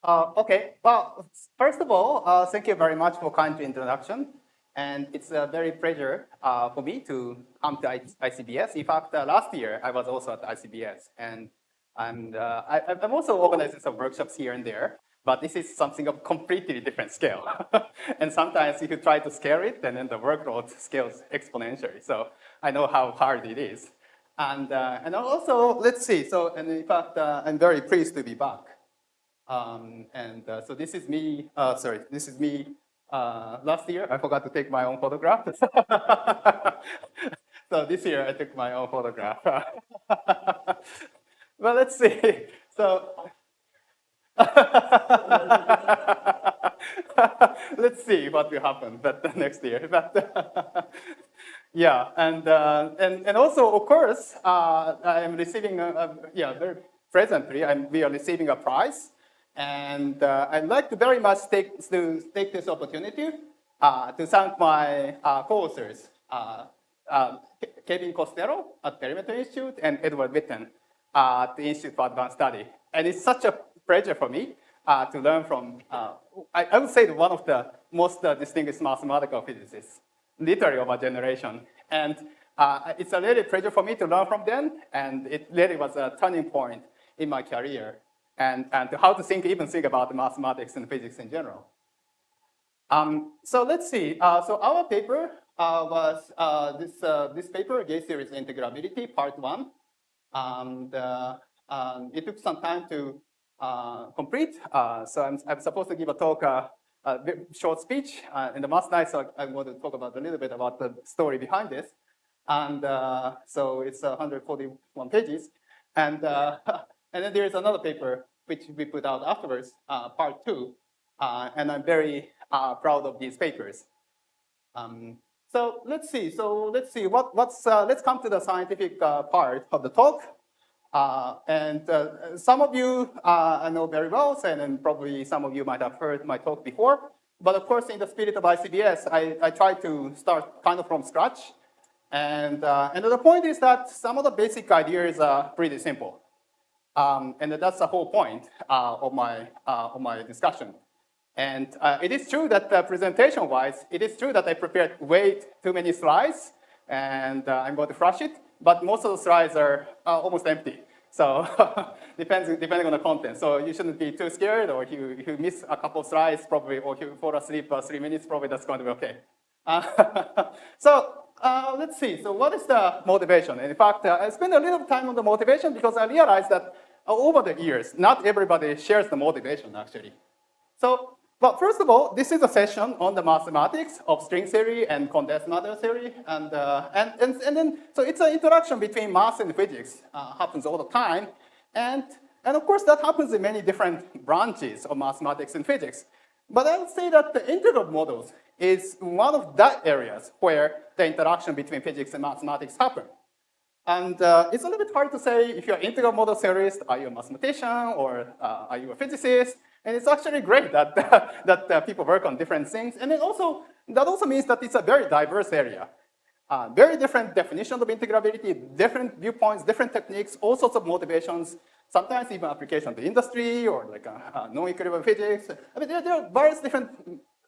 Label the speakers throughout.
Speaker 1: Okay. Well, first of all, thank you very much for kind introduction. And it's a very pleasure for me to come to ICBS. In fact, last year I was also at ICBS, and I'm also organizing some workshops here and there. But this is something of completely different scale. And sometimes if you try to scale it, then the workload scales exponentially. So I know how hard it is. And also, let's see. So, and in fact, I'm very pleased to be back. So this is me, this is me last year. I forgot to take my own photograph. So this year I took my own photograph. Well, let's see. So let's see what will happen but next year. But yeah, and also, of course, I am receiving, very presently, we are receiving a prize. And I'd like to very much take this opportunity to thank my co-authors, Kevin Costello at Perimeter Institute and Edward Witten at the Institute for Advanced Study. And it's such a pleasure for me to learn from, I would say, one of the most distinguished mathematical physicists, literally of our generation. And it's a really pleasure for me to learn from them. And it really was a turning point in my career. And how to even think about the mathematics and physics in general. So let's see. So our paper was this paper, Gauge series integrability, part 1. And it took some time to complete. So I'm supposed to give a talk, a short speech in the math night. So I'm going to talk about a little bit about the story behind this. And so it's 141 pages. And then there's another paper which we put out afterwards, part 2. And I'm very proud of these papers. So let's see. Let's come to the scientific part of the talk. Some of you I know very well, and probably some of you might have heard my talk before. But of course, in the spirit of ICBS, I try to start kind of from scratch. And the point is that some of the basic ideas are pretty simple. And that's the whole point of my discussion. And it is true that presentation-wise, it is true that I prepared way too many slides, and I'm going to flash it. But most of the slides are almost empty. So depending on the content. So you shouldn't be too scared, or if you miss a couple of slides, probably, or if you fall asleep for 3 minutes, probably that's going to be okay. Let's see. So what is the motivation? And in fact, I spent a little time on the motivation because I realized that over the years, not everybody shares the motivation, actually. So, well, first of all, this is a session on the mathematics of string theory and condensed matter theory. And then, so it's an interaction between math and physics, happens all the time. And of course, that happens in many different branches of mathematics and physics. But I would say that the integral models is one of that areas where the interaction between physics and mathematics happen. And it's a little bit hard to say if you're an integral model theorist, are you a mathematician, or are you a physicist? And it's actually great that, that people work on different things. And that also means that it's a very diverse area. Very different definitions of integrability, different viewpoints, different techniques, all sorts of motivations, sometimes even application to industry or like non-equilibrium physics. I mean, there are various different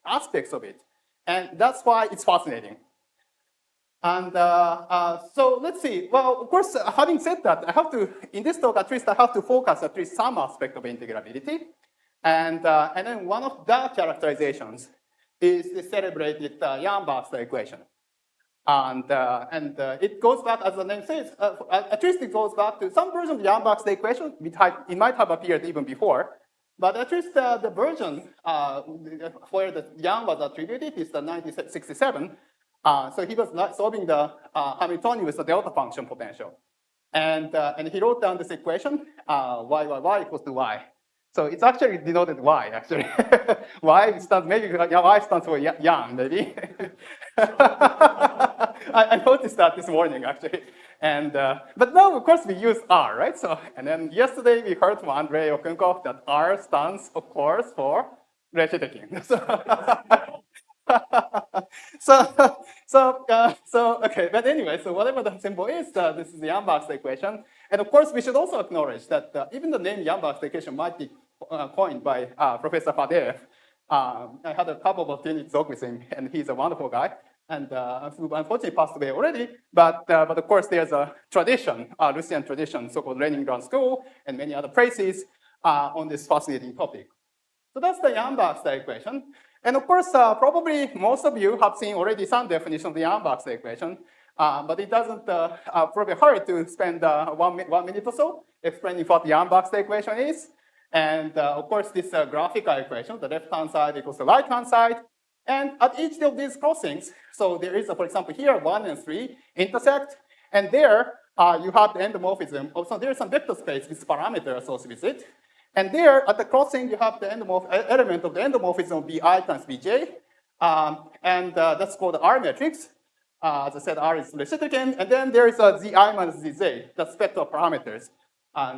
Speaker 1: aspects of it. And that's why it's fascinating. And so let's see. Well, of course, having said that, I have to, in this talk, at least I have to focus at least some aspect of integrability. And then one of the characterizations is the celebrated Yang-Baxter equation. And it goes back, as the name says, at least it goes back to some version of Yang-Baxter equation. It might have appeared even before. But at least the version where the Yang was attributed is the 1967. So he was solving the Hamiltonian with the delta function potential. And he wrote down this equation, y equals to y. So it's actually denoted y, actually. Y stands, maybe y stands for Yang, maybe. I noticed that this morning, actually. But now, of course, we use R, right? So, and then yesterday we heard from Andrei Okunkov that R stands, of course, for Reshetekin. Okay, but anyway, so whatever the symbol is, this is the Yang-Baxter equation. And of course, we should also acknowledge that even the name Yang-Baxter equation might be coined by Professor Fadeev. I had a couple of opportunities to talk with him, and he's a wonderful guy. And who unfortunately passed away already. But of course, there's a tradition, Lucian tradition, so-called Leningrad School, and many other places on this fascinating topic. So that's the Yang-Baxter equation. And of course, probably most of you have seen already some definition of the Yang-Baxter equation, but it doesn't probably hurt to spend 1 minute or so explaining what the Yang-Baxter equation is. And of course, this graphical equation, the left-hand side equals the right-hand side. And at each of these crossings, so there is, for example, here 1 and 3 intersect, and there you have the endomorphism. Also, there's some vector space with parameter associated with it. And there, at the crossing, you have the element of the endomorphism of Bi times Bj, and that's called the R matrix. As I said, R is reciprocal, and then there is a Zi minus Zj, the spectral parameters.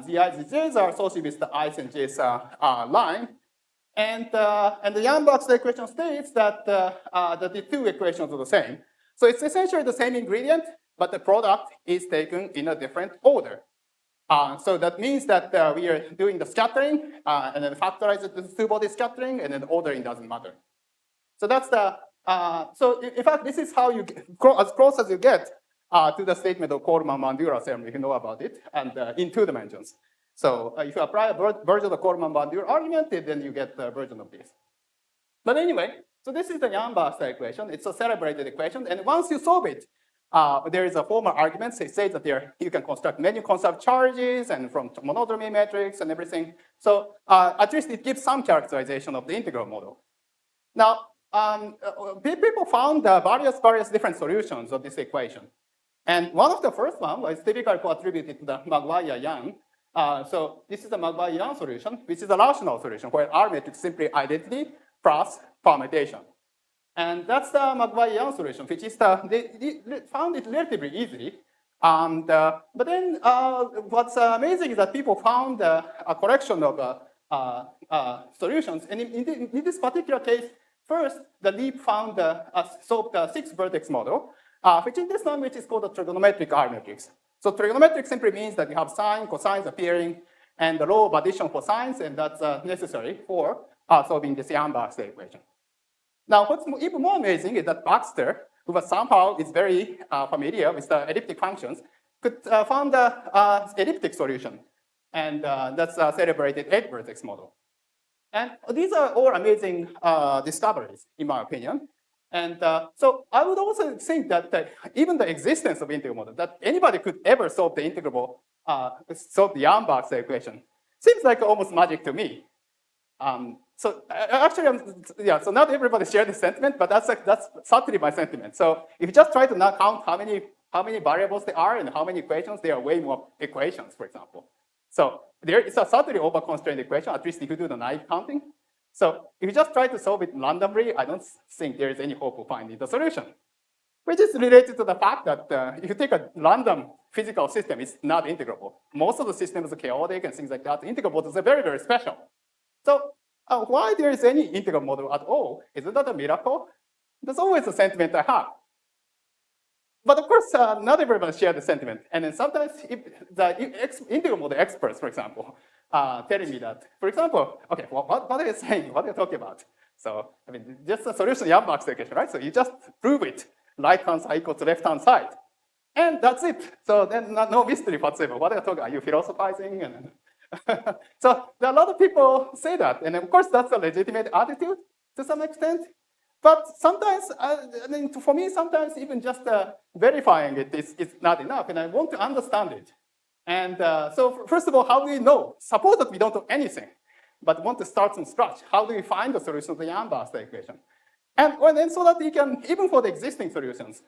Speaker 1: Zi, Zj's are associated with the I's and J's line. And the Yang-Baxter equation states that the two equations are the same. So it's essentially the same ingredient, but the product is taken in a different order. So that means that we are doing the scattering and then factorize it with two-body scattering, and then ordering doesn't matter. So that's the, so in fact, this is how you get, as close as you get to the statement of Coleman-Bandura theorem, if you know about it, and in 2 dimensions. So if you apply a version of the Coleman-Bandura argument, then you get the version of this. But anyway, so this is the Yang-Baxter equation. It's a celebrated equation, and once you solve it, there is a formal argument. So it says that you can construct many conserved charges and from monodromy matrix and everything. So at least it gives some characterization of the integral model. Now, people found various different solutions of this equation. And one of the first one was typically attributed to the Maguire-Yang. So this is the Maguire-Yang solution, which is a rational solution where R matrix is simply identity plus permutation. And that's the Maguire-Yang solution, which is they found it relatively easily. But then what's amazing is that people found a collection of solutions. And in this particular case, first, the leap found solved the 6-vertex model, which in this one, which is called a trigonometric R matrix. So trigonometric simply means that you have sine, cosines appearing, and the law of addition for sines, and that's necessary for solving this Yang-Baxter equation. Now, what's even more amazing is that Baxter, who was somehow is very familiar with the elliptic functions, could found the elliptic solution, and that's a celebrated 8-vertex model. And these are all amazing discoveries, in my opinion. And so I would also think that even the existence of integral model, that anybody could ever solve the integrable, solve the Yang-Baxter equation, seems like almost magic to me. So actually, so not everybody shares the sentiment, but that's certainly my sentiment. So if you just try to now count how many variables there are and how many equations, there are way more equations, for example. So there is a certainly over-constrained equation, at least if you do the naive counting. So if you just try to solve it randomly, I don't think there is any hope of finding the solution, which is related to the fact that if you take a random physical system, it's not integrable. Most of the systems are chaotic and things like that. Integral models are very, very special. So why there is any integral model at all? Isn't that a miracle? That's always the sentiment I have. But of course, not everybody shares the sentiment. And then sometimes if the integral model experts, for example, telling me that, for example, okay, well, what are you saying? What are you talking about? So, I mean, just a solution Yang-Baxter equation, right? So you just prove it, right-hand side equals left-hand side. And that's it. So then no mystery whatsoever. What are you talking about? Are you philosophizing? And so there are a lot of people say that. And of course, that's a legitimate attitude to some extent. But sometimes, I mean, for me, sometimes even just verifying it is not enough. And I want to understand it. And so first of all, how do we know? Suppose that we don't know anything, but want to start from scratch. How do we find the solution to the Yang-Baxter equation? And then so that we can, even for the existing solutions,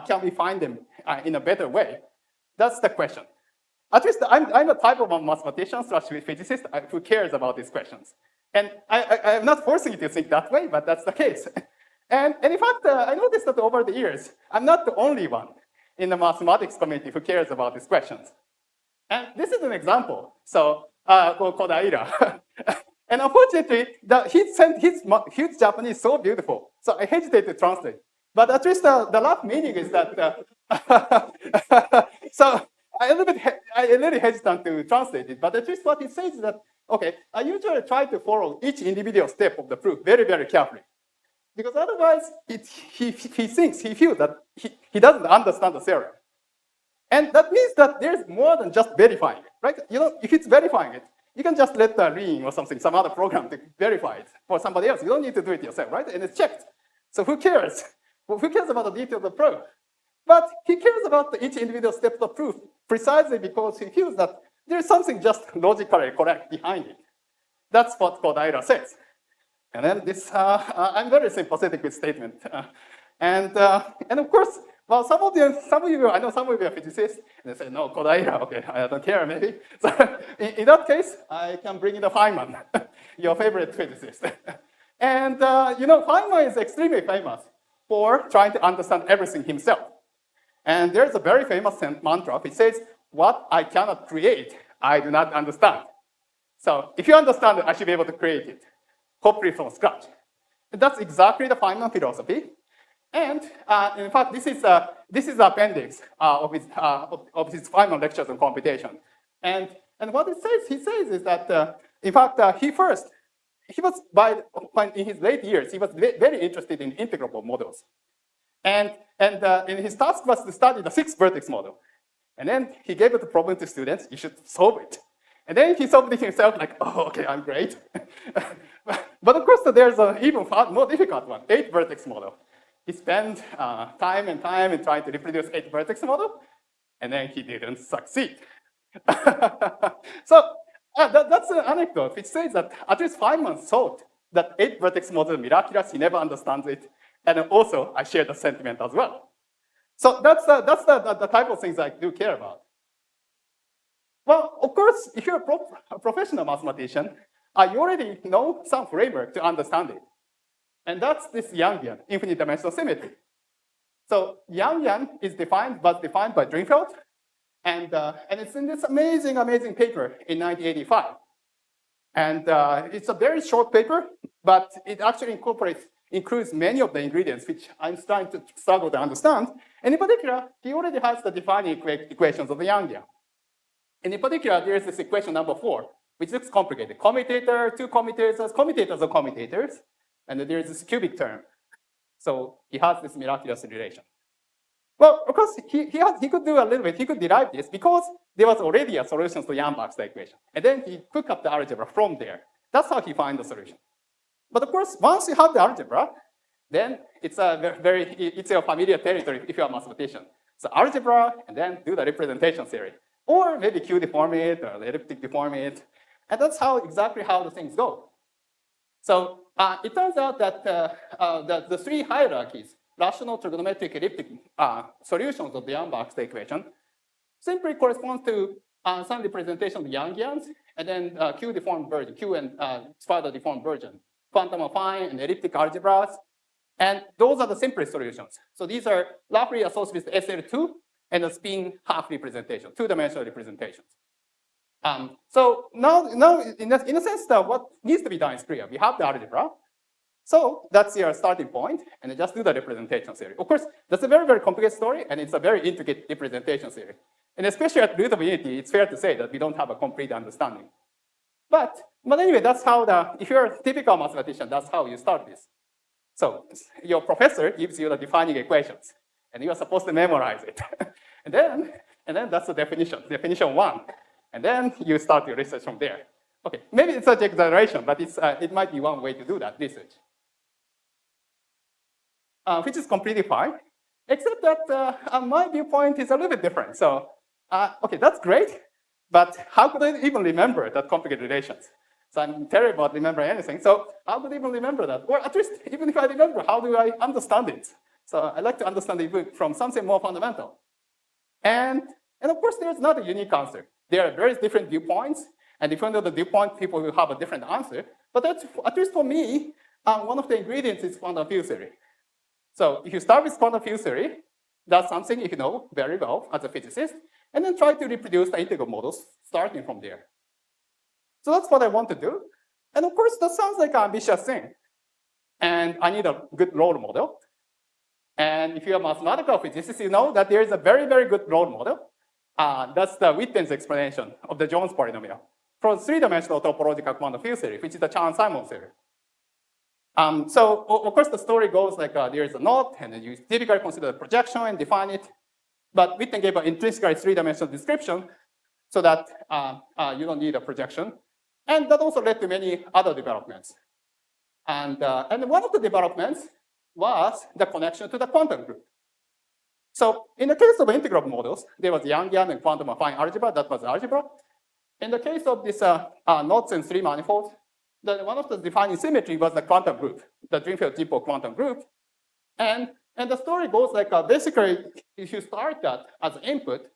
Speaker 1: can we find them in a better way? That's the question. At least I'm a type of a mathematician / physicist who cares about these questions. And I'm not forcing you to think that way, but that's the case. And in fact, I noticed that over the years, I'm not the only one in the mathematics community who cares about these questions. And this is an example. So called Aira. And unfortunately, his Japanese is so beautiful. So I hesitate to translate. But at least the last meaning is that, so I'm a little hesitant to translate it. But at least what it says is that okay, I usually try to follow each individual step of the proof very, very carefully. Because otherwise, he feels that he doesn't understand the theorem. And that means that there's more than just verifying it, right? If it's verifying it, you can just let the Lean or something, some other program to verify it for somebody else. You don't need to do it yourself, right? And it's checked. So who cares? Well, who cares about the details of the proof? But he cares about each individual step of the proof precisely because he feels that there's something just logically correct behind it. That's what Kodaira says. And then this, I'm very sympathetic with statement. And of course, well, some of you, I know some of you are physicists, and they say, no, Kodaira, okay, I don't care, maybe. So in that case, I can bring in the Feynman, your favorite physicist. And Feynman is extremely famous for trying to understand everything himself. And there's a very famous mantra. It says, what I cannot create, I do not understand. So if you understand it, I should be able to create it, hopefully from scratch. And that's exactly the Feynman philosophy. And in fact, this is the appendix of his Feynman lectures on computation. And what it says, he says is that, in fact, in his late years, he was very interested in integrable models. And his task was to study the 6-vertex model. And then he gave it the problem to students, you should solve it. And then he solved it himself, like, oh, okay, I'm great. But of course, there's an even more difficult one, 8-vertex model. He spent time and time in trying to reproduce 8-vertex model, and then he didn't succeed. So that's an anecdote which says that at least Feynman thought that 8-vertex model is miraculous, he never understands it, and also I share the sentiment as well. So that's the type of things I do care about. Well, of course, if you're a professional mathematician, you already know some framework to understand it. And that's this Yangian, infinite dimensional symmetry. So Yangian was defined by Drinfeld, and it's in this amazing, amazing paper in 1985. And it's a very short paper, but it actually includes many of the ingredients which I'm starting to struggle to understand. And in particular, he already has the defining equations of the Yangian. And in particular, there's this equation number 4, which looks complicated. Commutator, 2 commutators, commutators of commutators, and then there's this cubic term. So he has this miraculous relation. Well, of course, he could do a little bit. He could derive this because there was already a solution to Yamazaki equation. And then he took up the algebra from there. That's how he found the solution. But of course, once you have the algebra, then it's a familiar territory if you're a mathematician. So algebra, and then do the representation theory. Or maybe Q deform it, or elliptic deform it. And that's exactly how the things go. So it turns out that the 3 hierarchies, rational, trigonometric, elliptic solutions of the Yamazaki equation, simply correspond to some representation of Yangians, and then Q deformed version, Q and further deformed version, quantum affine and elliptic algebras. And those are the simplest solutions. So these are roughly associated with SL2 and a spin half representation, 2-dimensional representations. So now in a sense, what needs to be done is clear. We have the algebra. So that's your starting point, and just do the representation theory. Of course, that's a very, very complicated story, and it's a very intricate representation theory. And especially at root of unity, it's fair to say that we don't have a complete understanding. But anyway, that's how if you're a typical mathematician, that's how you start this. So your professor gives you the defining equations, and you're supposed to memorize it. and then that's the definition 1. And then you start your research from there. Okay, maybe it's such exaggeration, but it might be one way to do that research. Which is completely fine, except that my viewpoint is a little bit different. So, okay, that's great, but how could I even remember that complicated relations? So I'm terrible at remembering anything, so how could I even remember that? Or at least, even if I remember, how do I understand it? So I like to understand it from something more fundamental. And of course, there's not a unique answer. There are various different viewpoints, and depending on the viewpoint, people will have a different answer. But at least for me, one of the ingredients is quantum field theory. So if you start with quantum field theory, that's something you know very well as a physicist, and then try to reproduce the integral models starting from there. So that's what I want to do. And of course, that sounds like an ambitious thing. And I need a good role model. And if you're a mathematical physicist, you know that there is a very, very good role model. That's the Witten's explanation of the Jones polynomial for three-dimensional topological quantum field theory, which is the Chan-Simon theory. So of course the story goes like there is a knot, and then you typically consider the projection and define it. But Witten gave an intrinsically three-dimensional description so that you don't need a projection. And that also led to many other developments. And one of the developments was the connection to the quantum group. So in the case of integrable models, there was Yangian and quantum affine algebra. That was algebra. In the case of this knots and three manifolds, one of the defining symmetry was the quantum group, the Drinfeld-Zippo quantum group. And the story goes like basically, if you start that as input,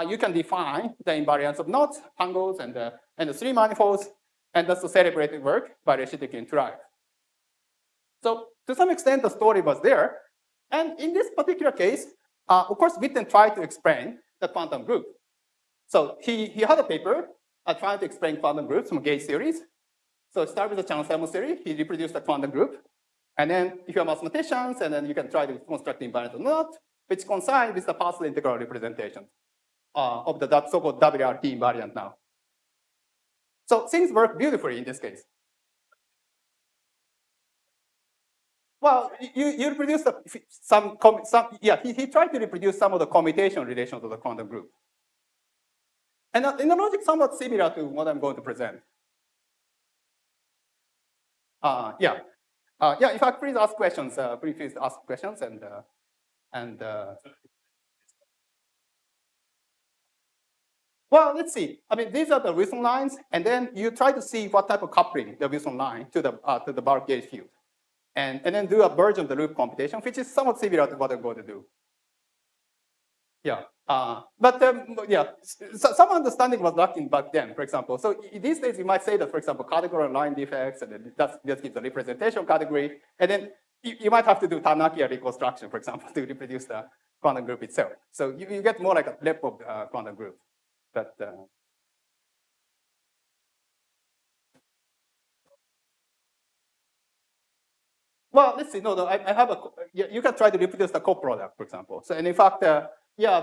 Speaker 1: you can define the invariance of knots, tangles, and the three manifolds, and that's the celebrated work by Reshitik and Turaev. So to some extent, the story was there. And in this particular case, of course, Witten tried to explain the quantum group. So he had a paper trying to explain quantum groups from gauge series. So it started with the Chan-Simon theory. He reproduced the quantum group. And then if you're mathematicians, and then you can try to construct the invariant of knot, which coincides with the partial integral representation of the so-called WRT invariant now. So things work beautifully in this case. Well, you reproduce he tried to reproduce some of the commutation relations of the quantum group. And in the logic somewhat similar to what I'm going to present. In fact, please ask questions. Please ask questions well, let's see. I mean, these are the Wilson lines, and then you try to see what type of coupling the Wilson line to the bulk gauge field, and then do a version of the loop computation, which is somewhat similar to what I'm going to do. Some understanding was lacking back then, for example. So these days, you might say that, for example, category line defects, and then that just gives a representation category. And then you might have to do Tanakia reconstruction, for example, to reproduce the quantum group itself. So you get more like a lep of the quantum group. But well, let's see. No, I have you can try to reproduce the co-product, for example. So, and in fact,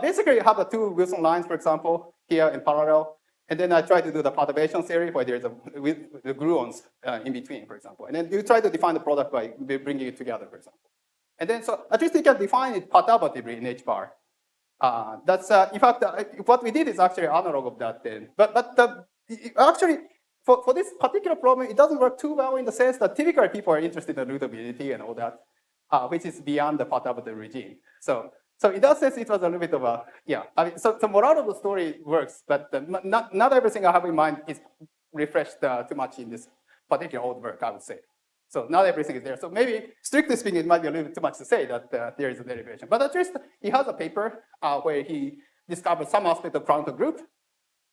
Speaker 1: basically you have the two Wilson lines, for example, here in parallel. And then I try to do the perturbation theory where there's the gluons in between, for example. And then you try to define the product by bringing it together, for example. And then so at least you can define it perturbatively in H bar. That's in fact what we did is actually analog of that then. But actually for this particular problem, it doesn't work too well in the sense that typically people are interested in rootability and all that, which is beyond the perturbative regime. So in that sense, it was a little bit of a I mean, so the moral of the story works, but not everything I have in mind is refreshed too much in this particular old work, I would say. So not everything is there. So maybe, strictly speaking, it might be a little bit too much to say that there is a derivation. But at least he has a paper where he discovered some aspect of quantum group.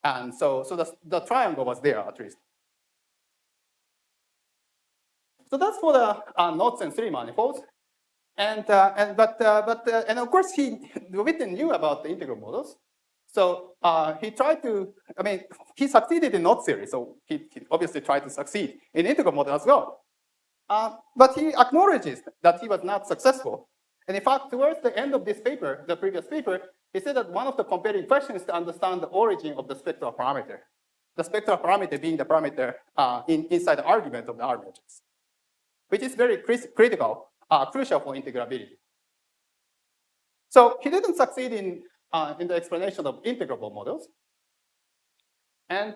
Speaker 1: And so the triangle was there, at least. So that's for the knots and three manifolds. And of course, Witten knew about the integral models. So he tried to, I mean, he succeeded in knot theory. So he obviously tried to succeed in integral model as well. But he acknowledges that he was not successful. And in fact, towards the end of this paper, the previous paper, he said that one of the compelling questions is to understand the origin of the spectral parameter. The spectral parameter being the parameter inside the argument of the R matrix, which is very critical, crucial for integrability. So he didn't succeed in the explanation of integrable models. And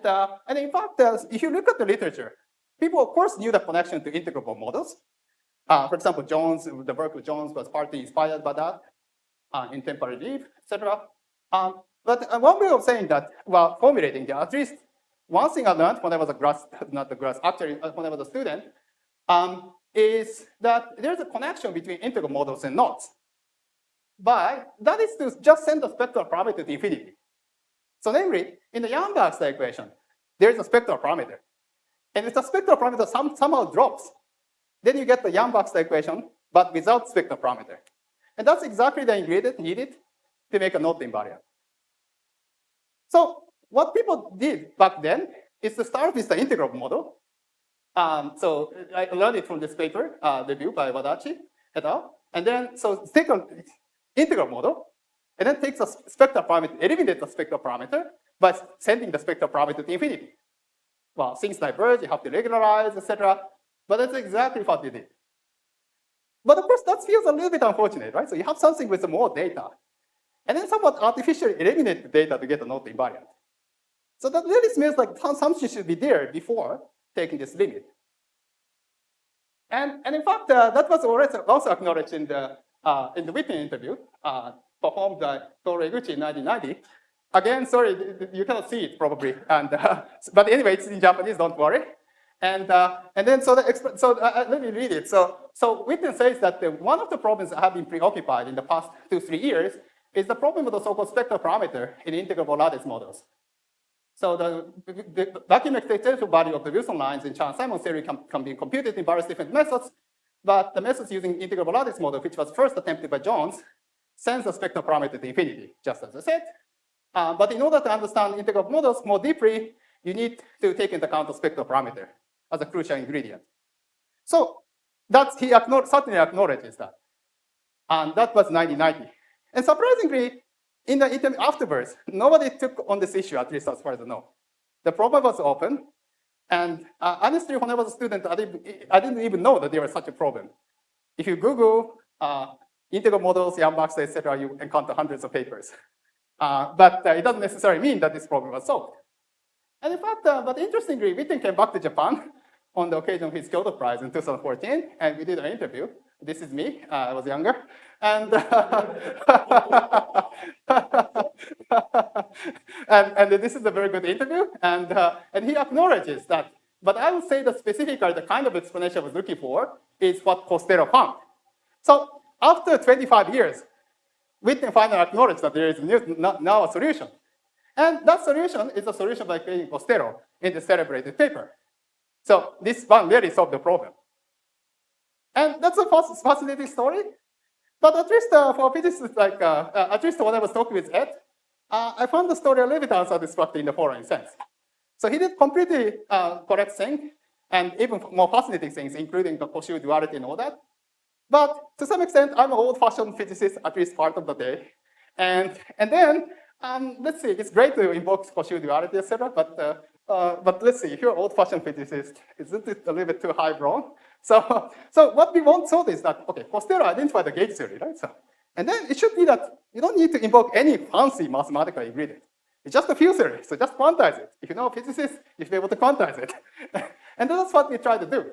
Speaker 1: in fact, if you look at the literature, people, of course, knew the connection to integrable models. For example, Jones, the work with Jones was partly inspired by that in temporary leaf, etc. But one way of saying that, well, formulating that, at least one thing I learned when I was actually when I was a student, is that there's a connection between integral models and knots. But that is to just send the spectral parameter to infinity. So namely, in the Yang-Baxter equation, there's a spectral parameter. And if the spectral parameter somehow drops, then you get the Yang-Baxter equation, but without spectral parameter. And that's exactly the ingredient needed to make a knot invariant. So what people did back then is to start with the integral model. So I learned it from this paper, review by Wadachi et al. And then, so take an integral model, and then takes a spectral parameter, eliminate the spectral parameter by sending the spectral parameter to infinity. well, things diverge, you have to regularize, etc. But that's exactly what we did. But of course, that feels a little bit unfortunate, right? So you have something with more data, and then somewhat artificially eliminate the data to get a node invariant. So that really smells like something should be there before taking this limit. And in fact, that was also acknowledged in the Whitney interview performed by Toru Eguchi in 1990. Again, sorry, you cannot see it probably. And, but anyway, it's in Japanese, don't worry. And then, let me read it. So Whitney says that one of the problems that have been preoccupied in the past 2-3 years is the problem of the so-called spectral parameter in integrable lattice models. So the vacuum expectation value of the Wilson lines in Chern-Simons theory can be computed in various different methods, but the methods using integrable lattice model, which was first attempted by Jones, sends the spectral parameter to infinity, just as I said. But in order to understand integrable models more deeply, you need to take into account the spectral parameter as a crucial ingredient. So he certainly acknowledges that. And that was 1990. And surprisingly, in the interview afterwards, nobody took on this issue, at least as far as I know. The problem was open. And honestly, when I was a student, I didn't even know that there was such a problem. If you Google integral models, Yamazaki, etc., you encounter hundreds of papers. But it doesn't necessarily mean that this problem was solved. And in fact, but interestingly, Witten came back to Japan on the occasion of his Kyoto Prize in 2014, and we did an interview. This is me, I was younger. And, and this is a very good interview. And he acknowledges that, but I would say that specifically the kind of explanation I was looking for is what Costello found. So after 25 years, Witten finally acknowledged that there is now a solution. And that solution is a solution by creating Costello in the celebrated paper. So this one really solved the problem. And that's a fascinating story. But at least for physicists, like at least when I was talking with Ed, I found the story a little bit unsatisfactory in the following sense. So he did completely correct thing, and even more fascinating things, including the Cauchy duality and all that. But to some extent, I'm an old-fashioned physicist, at least part of the day. And then, let's see, it's great to invoke Cauchy duality, etc. But let's see, if you're an old-fashioned physicist, isn't it a little bit too highbrow? So what we want to solve is that, okay, Costello identified the gauge theory, right? And then it should be that you don't need to invoke any fancy mathematical ingredient. It's just a field theory, so just quantize it. If you know a physicist, you should be able to quantize it. And that's what we try to do.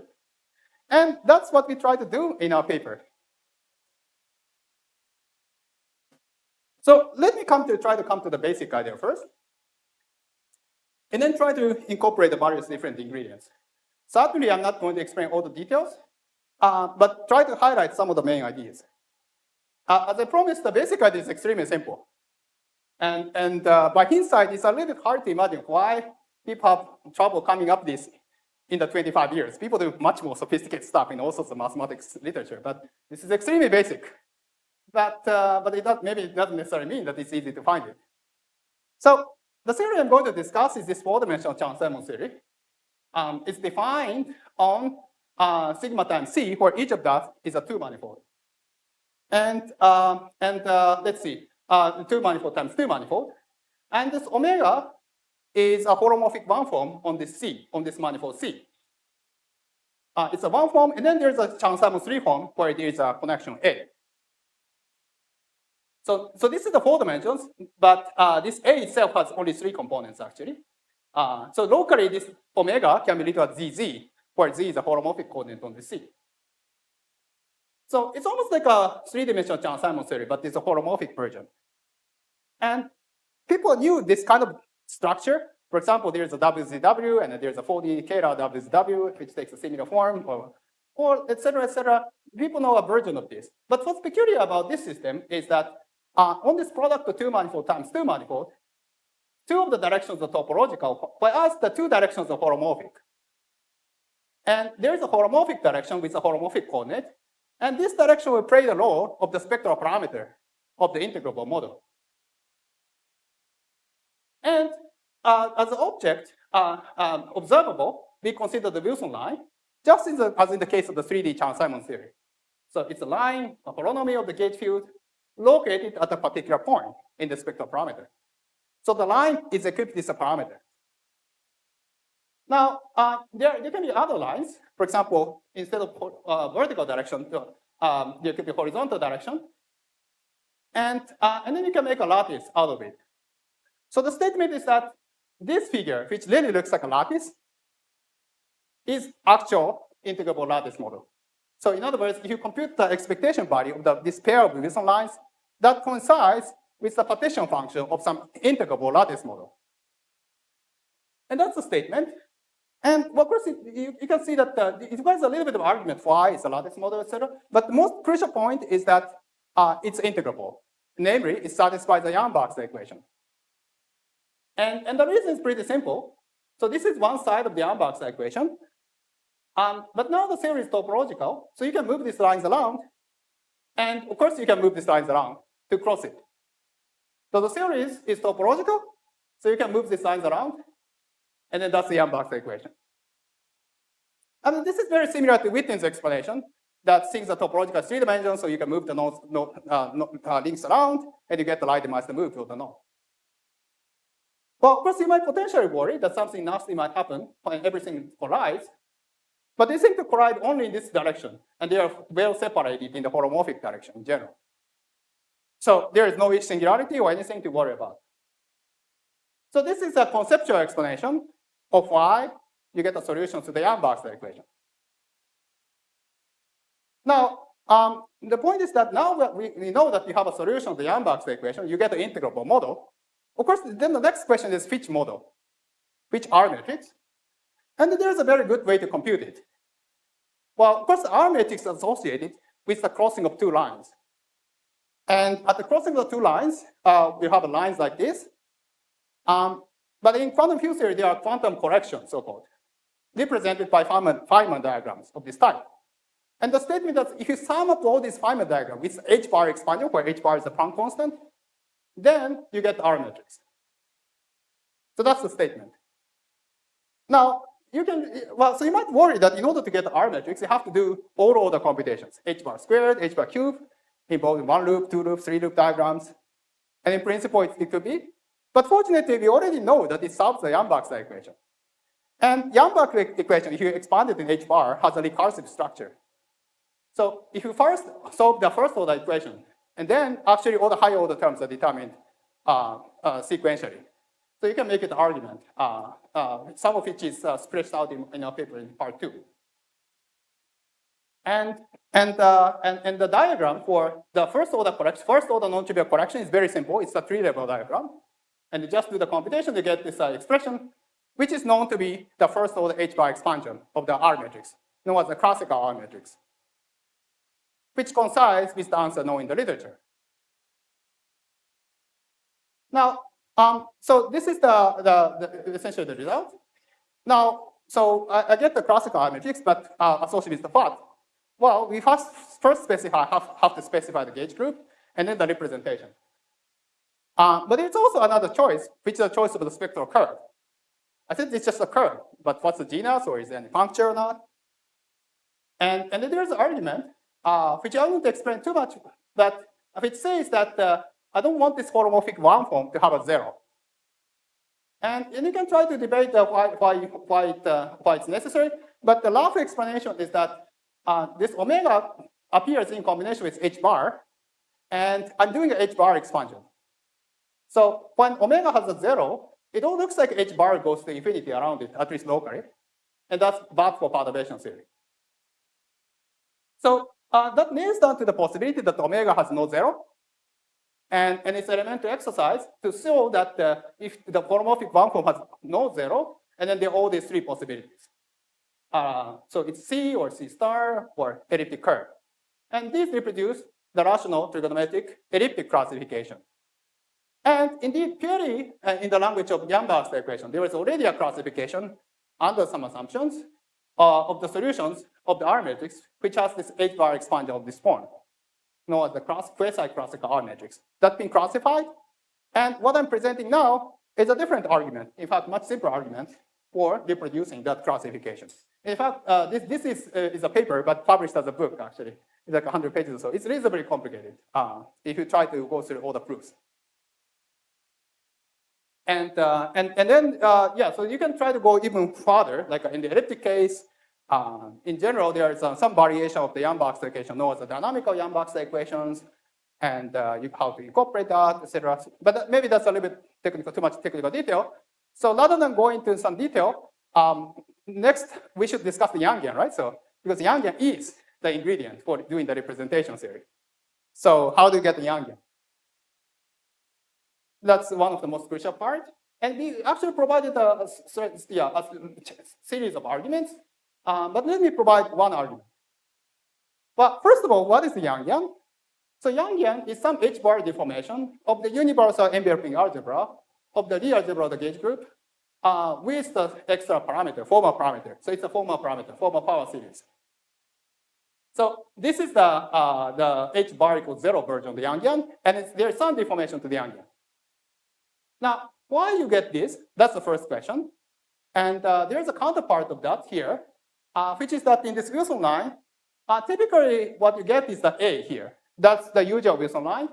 Speaker 1: And that's what we try to do in our paper. So let me try to come to the basic idea first, and then try to incorporate the various different ingredients. Certainly, I'm not going to explain all the details, but try to highlight some of the main ideas. As I promised, the basic idea is extremely simple. And by hindsight, it's a little bit hard to imagine why people have trouble coming up with this in the 25 years. People do much more sophisticated stuff in all sorts of mathematics literature, but this is extremely basic. But maybe it doesn't necessarily mean that it's easy to find it. So the theory I'm going to discuss is this four-dimensional Chern-Simons theory. It's defined on sigma times c, where each of that is a two-manifold. And let's see, two-manifold times two-manifold. And this omega is a holomorphic one form on this C, on this manifold C. It's a one form, and then there's a Chern-Simons three form where there is a connection A. So this is the four dimensions, but this A itself has only three components actually. So locally, this omega can be written as ZZ, where Z is a holomorphic coordinate on the C. So it's almost like a three-dimensional Chern-Simons theory, but it's a holomorphic version. And people knew this kind of structure. For example, there's a WZW, and there's a 4D Kähler WZW, which takes a similar form, or et cetera, et cetera. People know a version of this. But what's peculiar about this system is that on this product of two manifold times two manifold, two of the directions are topological, whereas the two directions are holomorphic. And there is a holomorphic direction with a holomorphic coordinate, and this direction will play the role of the spectral parameter of the integrable model. And as an object observable, we consider the Wilson line, just as in the case of the 3D Chern-Simons theory. So it's a line, a holonomy of the gauge field, located at a particular point in the spectral parameter. So the line is equipped with a parameter. Now, there can be other lines. For example, instead of vertical direction, there could be horizontal direction. And then you can make a lattice out of it. So the statement is that this figure, which really looks like a lattice, is actual integrable lattice model. So in other words, if you compute the expectation value of this pair of Wilson lines, that coincides with the partition function of some integrable lattice model. And that's the statement. And of course, you can see that it requires a little bit of argument why it's a lattice model, etc. But the most crucial point is that it's integrable. Namely, it satisfies the Yamazaki equation. And the reason is pretty simple. So this is one side of the Yamazaki equation. But now the theory is topological, so you can move these lines around. And of course, you can move these lines around to cross it. So the theory is topological, so you can move these lines around. And then that's the Yamazaki equation. And this is very similar to Witten's explanation that things are topological 3 dimensions, so you can move the links around, and you get the Leiden-Meister move to the node. Well, of course, you might potentially worry that something nasty might happen when everything collides, but they seem to collide only in this direction, and they are well separated in the holomorphic direction in general. So there is no singularity or anything to worry about. So this is a conceptual explanation of why you get a solution to the Yamazaki equation. Now, the point is that now that we know that you have a solution to the Yamazaki equation, you get an integrable model. Of course, then the next question is which model, which R matrix. And there's a very good way to compute it. Well, of course, the R matrix is associated with the crossing of 2 lines. And at the crossing of the 2 lines, we have lines like this. But in quantum field theory, there are quantum corrections, so-called, represented by Feynman diagrams of this type. And the statement that if you sum up all these Feynman diagrams with H-bar expansion, where H-bar is a Planck constant, then you get the R matrix. So that's the statement. Now, so you might worry that in order to get the R matrix, you have to do all the computations, H-bar squared, H-bar cubed, involving 1 loop, 2 loop, 3 loop diagrams. And in principle, it could be. But fortunately, we already know that it solves the Yamazaki equation. And Yamazaki equation, if you expand it in H-bar, has a recursive structure. So if you first solve the first order equation, and then actually all the higher order terms are determined sequentially. So you can make it an argument, some of which is stretched out in our paper in part 2. And the diagram for the first order correction, first order non-trivial correction is very simple. It's a 3-level diagram. And you just do the computation to get this expression, which is known to be the first order H-bar expansion of the R matrix, known as the classical R matrix, which coincides with the answer known in the literature. Now, so this is essentially the result. Now, so I get the classical R matrix, but associated with the part. Well, we first have to specify the gauge group, and then the representation. But it's also another choice, which is a choice of the spectral curve. I said it's just a curve, but what's the genus, or is there any puncture or not? And then there's an argument, which I won't explain too much, that which says that I don't want this holomorphic one form to have a 0. And you can try to debate why it's necessary, but the rough explanation is that this omega appears in combination with H-bar, and I'm doing an H-bar expansion. So when omega has a 0, it all looks like H-bar goes to infinity around it, at least locally. And that's bad for perturbation theory. So that nails down to the possibility that omega has no 0. And it's elementary exercise to show that if the holomorphic one form has no 0, and then there are all these 3 possibilities. So it's C or C star or elliptic curve. And these reproduce the rational trigonometric elliptic classification. And indeed, purely in the language of Yamazaki equation, there is already a classification under some assumptions of the solutions of the R matrix, which has this H-bar expansion of this form, known as the quasi-classical R matrix. That's been classified. And what I'm presenting now is a different argument, in fact, much simpler argument for reproducing that classification. In fact, this is a paper, but published as a book, actually. It's like 100 pages or so. It's reasonably complicated if you try to go through all the proofs. And then, yeah, so you can try to go even further, like in the elliptic case. In general, there is some variation of the Yang-Baxter equation known as the dynamical Yang-Baxter equations, and how to incorporate that, etc. But maybe that's a little bit technical, too much technical detail. So rather than go into some detail, next we should discuss the Yangian, right? So because Yangian is the ingredient for doing the representation theory. So how do you get the Yangian? That's one of the most crucial part. And we actually provided a series of arguments. But let me provide one argument. Well, first of all, what is the Yangian? So Yangian is some H-bar deformation of the universal enveloping algebra of the Lie algebra of the gauge group with the extra parameter, formal parameter. So it's a formal parameter, formal power series. So this is the H-bar equals 0 version of the Yangian, and there's some deformation to the Yangian. Now, why you get this? That's the first question. And there's a counterpart of that here, which is that in this Wilson line, typically what you get is the A here. That's the usual Wilson line.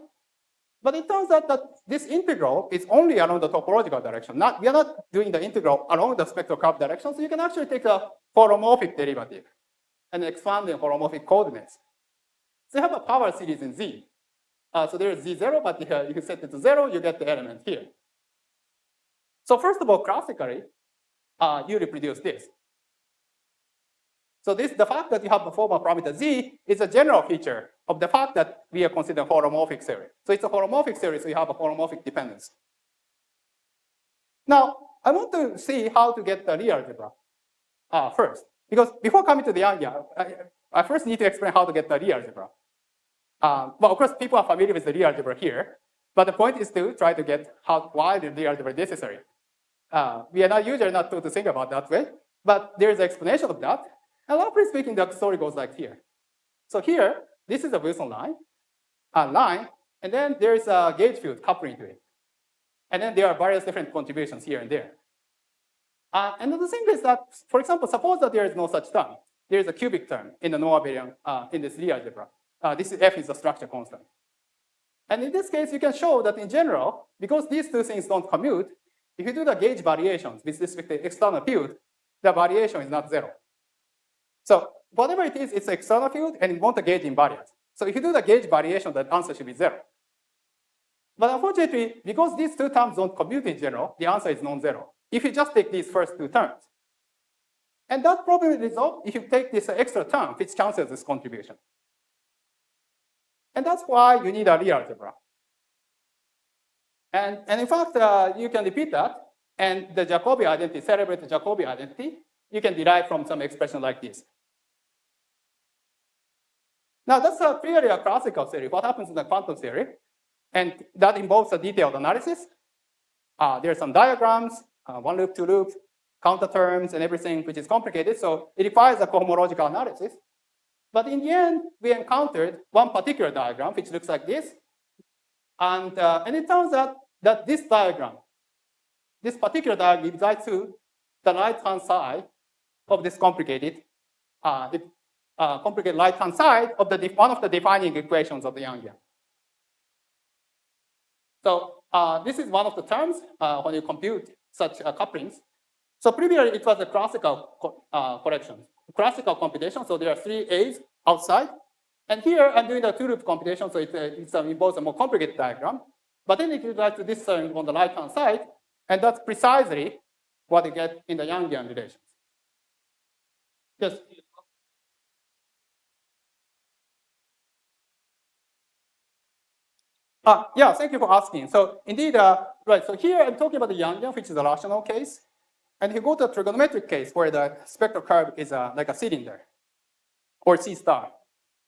Speaker 1: But it turns out that this integral is only along the topological direction. We are not doing the integral along the spectral curve direction, so you can actually take a holomorphic derivative and expand the holomorphic coordinates. So you have a power series in Z. So there is Z0, but you can set it to 0, you get the element here. So first of all, classically, you reproduce this. So the fact that you have a formal parameter Z is a general feature of the fact that we are considering holomorphic theory. So it's a holomorphic theory, so you have a holomorphic dependence. Now, I want to see how to get the Lie algebra first. Because before coming to the Yangian, I first need to explain how to get the Lie algebra. Well, of course, people are familiar with the Lie algebra here. But the point is to try to get why the Lie algebra is necessary. We are usually not taught to think about that way. But there is an explanation of that. And roughly speaking, the story goes like here. So here, this is a Wilson line, and then there is a gauge field coupling to it. And then there are various different contributions here and there. And the thing is that, for example, suppose that there is no such term. There is a cubic term in the Noah-Abelian in this Lie algebra. This F is a structure constant. And in this case, you can show that in general, because these two things don't commute, if you do the gauge variations with respect to external field, the variation is not 0. So whatever it is, it's an external field, and you want a gauge invariance. So if you do the gauge variation, the answer should be 0. But unfortunately, because these two terms don't commute in general, the answer is non-zero. If you just take these first two terms. And that problem is resolved if you take this extra term, which cancels this contribution. And that's why you need a Lie algebra. And in fact, you can repeat that. And the Jacobi identity, celebrate the Jacobi identity, you can derive from some expression like this. Now, that's clearly a classical theory. What happens in the quantum theory? And that involves a detailed analysis. There are some diagrams, one loop, two loop, counter terms, and everything, which is complicated. So it requires a cohomological analysis. But in the end, we encountered one particular diagram, which looks like this. And it turns out that this diagram, this particular diagram gives rise to the right-hand side of this complicated right-hand side of one of the defining equations of the Yangian. So this is one of the terms when you compute such couplings. So previously, it was a classical correction, classical computation. So there are 3 A's outside. And here, I'm doing the two-loop computation, so it involves a more complicated diagram. But then it gives rise to this term on the right-hand side, and that's precisely what you get in the Yangian relations. Yes? Yeah, thank you for asking. So indeed, right, so here I'm talking about the Yangian, which is a rational case. And if you go to a trigonometric case where the spectral curve is like a cylinder or C star,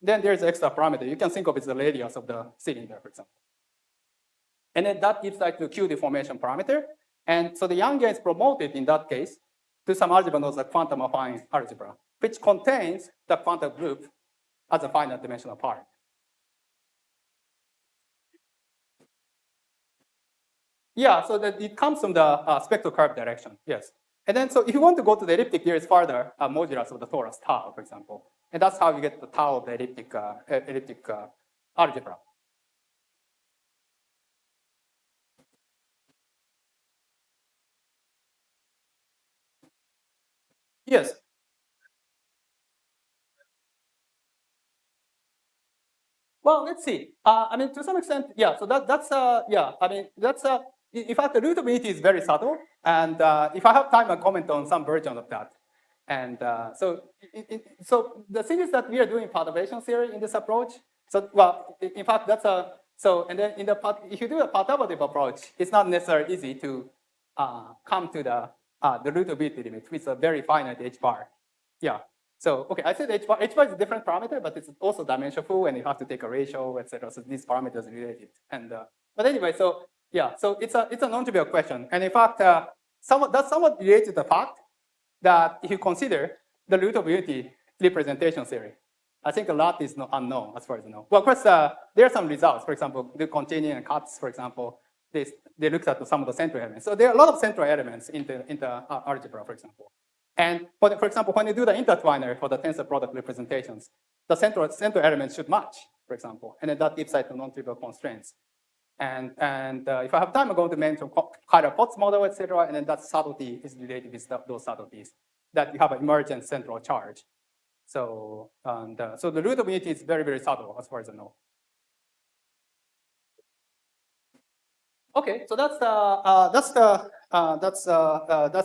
Speaker 1: then there's extra parameter. You can think of it as the radius of the cylinder, for example. And then that gives like the Q deformation parameter. And so the Yangian is promoted in that case to some algebra known as the quantum affine algebra, which contains the quantum group as a finite dimensional part. Yeah, so that it comes from the spectral curve direction, yes. And then, so if you want to go to the elliptic, here is further modulus of the torus tau, for example. And that's how you get the tau of the elliptic algebra. Yes. Well, let's see. I mean, to some extent, yeah. So that's yeah. I mean, that's in fact, the rootability is very subtle, and if I have time, I'll comment on some version of that. And so the thing is that we are doing perturbation theory in this approach. So well, in fact, that's a so and then in the if you do a perturbative approach, it's not necessarily easy to come to the rootability limit with a very finite h bar. Yeah. So, okay, I said h bar is a different parameter, but it's also dimensionful, and you have to take a ratio, etc. So these parameters are related. And but anyway, so yeah, so it's a non-trivial question, and in fact, that's somewhat related to the fact that if you consider the rootability representation theory, I think a lot is unknown as far as I know. Well, of course, there are some results. For example, the continuing and cuts, for example, they looked at some of the central elements. So there are a lot of central elements in the algebra, for example. And for example, when you do the intertwiner for the tensor product representations, the central elements should match, for example, and then that gives rise to non-trivial constraints. And if I have time, I'm going to mention Kyler-Potts model, etc. And then that subtlety is related with those subtleties, that you have an emergent central charge. So so the rootability is very, very subtle as far as I know. Okay, so that's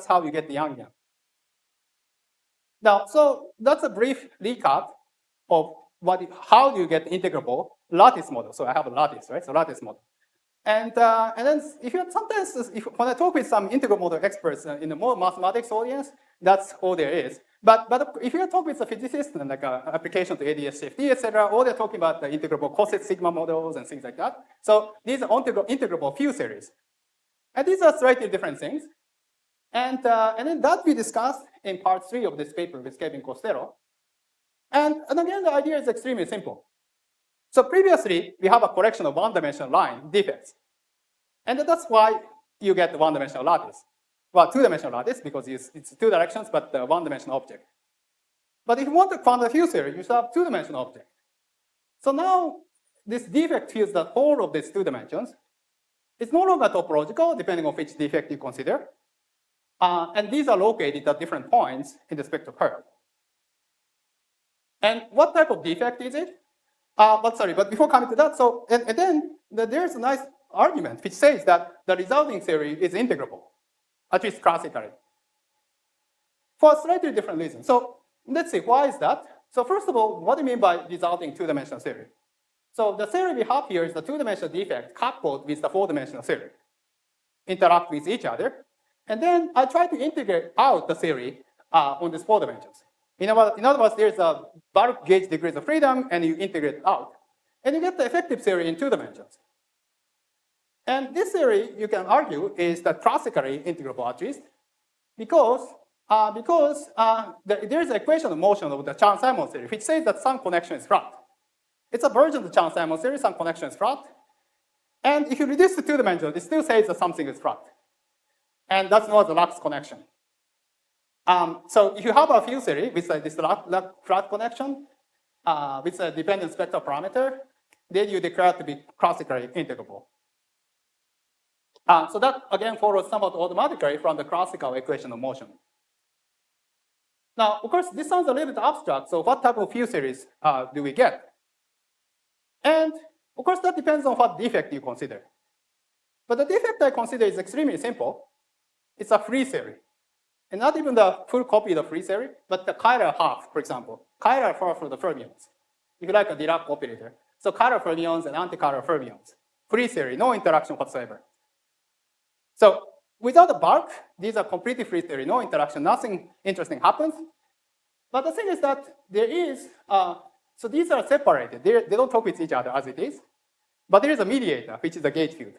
Speaker 1: how you get the Yangian. Now, so that's a brief recap of how do you get integrable lattice model. So I have a lattice, right? So lattice model. And then if you sometimes, when I talk with some integral model experts in the more mathematics audience, that's all there is. But if you talk with a physicist and like application to ADS-CFT, etc., all they're talking about the integrable coset sigma models and things like that. So these are integrable field series. And these are slightly different things. And then that we discussed in part 3 of this paper with Kevin Costello. And again, the idea is extremely simple. So previously, we have a collection of one-dimensional line defects. And that's why you get the one-dimensional lattice. Well, two-dimensional lattice, because it's two directions, but the one-dimensional object. But if you want a quantum field theory, you should have two-dimensional object. So now, this defect fills the whole of these two dimensions. It's no longer topological, depending on which defect you consider. And these are located at different points in the spectral curve. And what type of defect is it? But before coming to that, so and then there's a nice argument which says that the resulting theory is integrable, at least classically, for a slightly different reason. So let's see, why is that? So first of all, what do you mean by resulting two-dimensional theory? So the theory we have here is the two-dimensional defect coupled with the four-dimensional theory interact with each other. And then I try to integrate out the theory on these four dimensions. In other words, there's a bulk gauge degrees of freedom, and you integrate out. And you get the effective theory in two dimensions. And this theory, you can argue, is the classically integrable at least, because there's an equation of motion of the Chern-Simons theory, which says that some connection is flat. It's a version of the Chern-Simons theory, some connection is flat. And if you reduce to two dimensions, it still says that something is flat. And that's not the Lux connection. So if you have a field theory with this flat connection with a dependent spectral parameter, then you declare it to be classically integrable. So that again follows somewhat automatically from the classical equation of motion. Now, of course, this sounds a little bit abstract. So what type of field series do we get? And of course, that depends on what defect you consider. But the defect I consider is extremely simple. It's a free theory. And not even the full copy of the free theory, but the chiral half, for example. Chiral half for the fermions. If you like a Dirac operator. So chiral fermions and anti-chiral fermions. Free theory, no interaction whatsoever. So without the bulk, these are completely free theory, no interaction, nothing interesting happens. But the thing is that there is, so these are separated. They don't talk with each other as it is. But there is a mediator, which is a gauge field.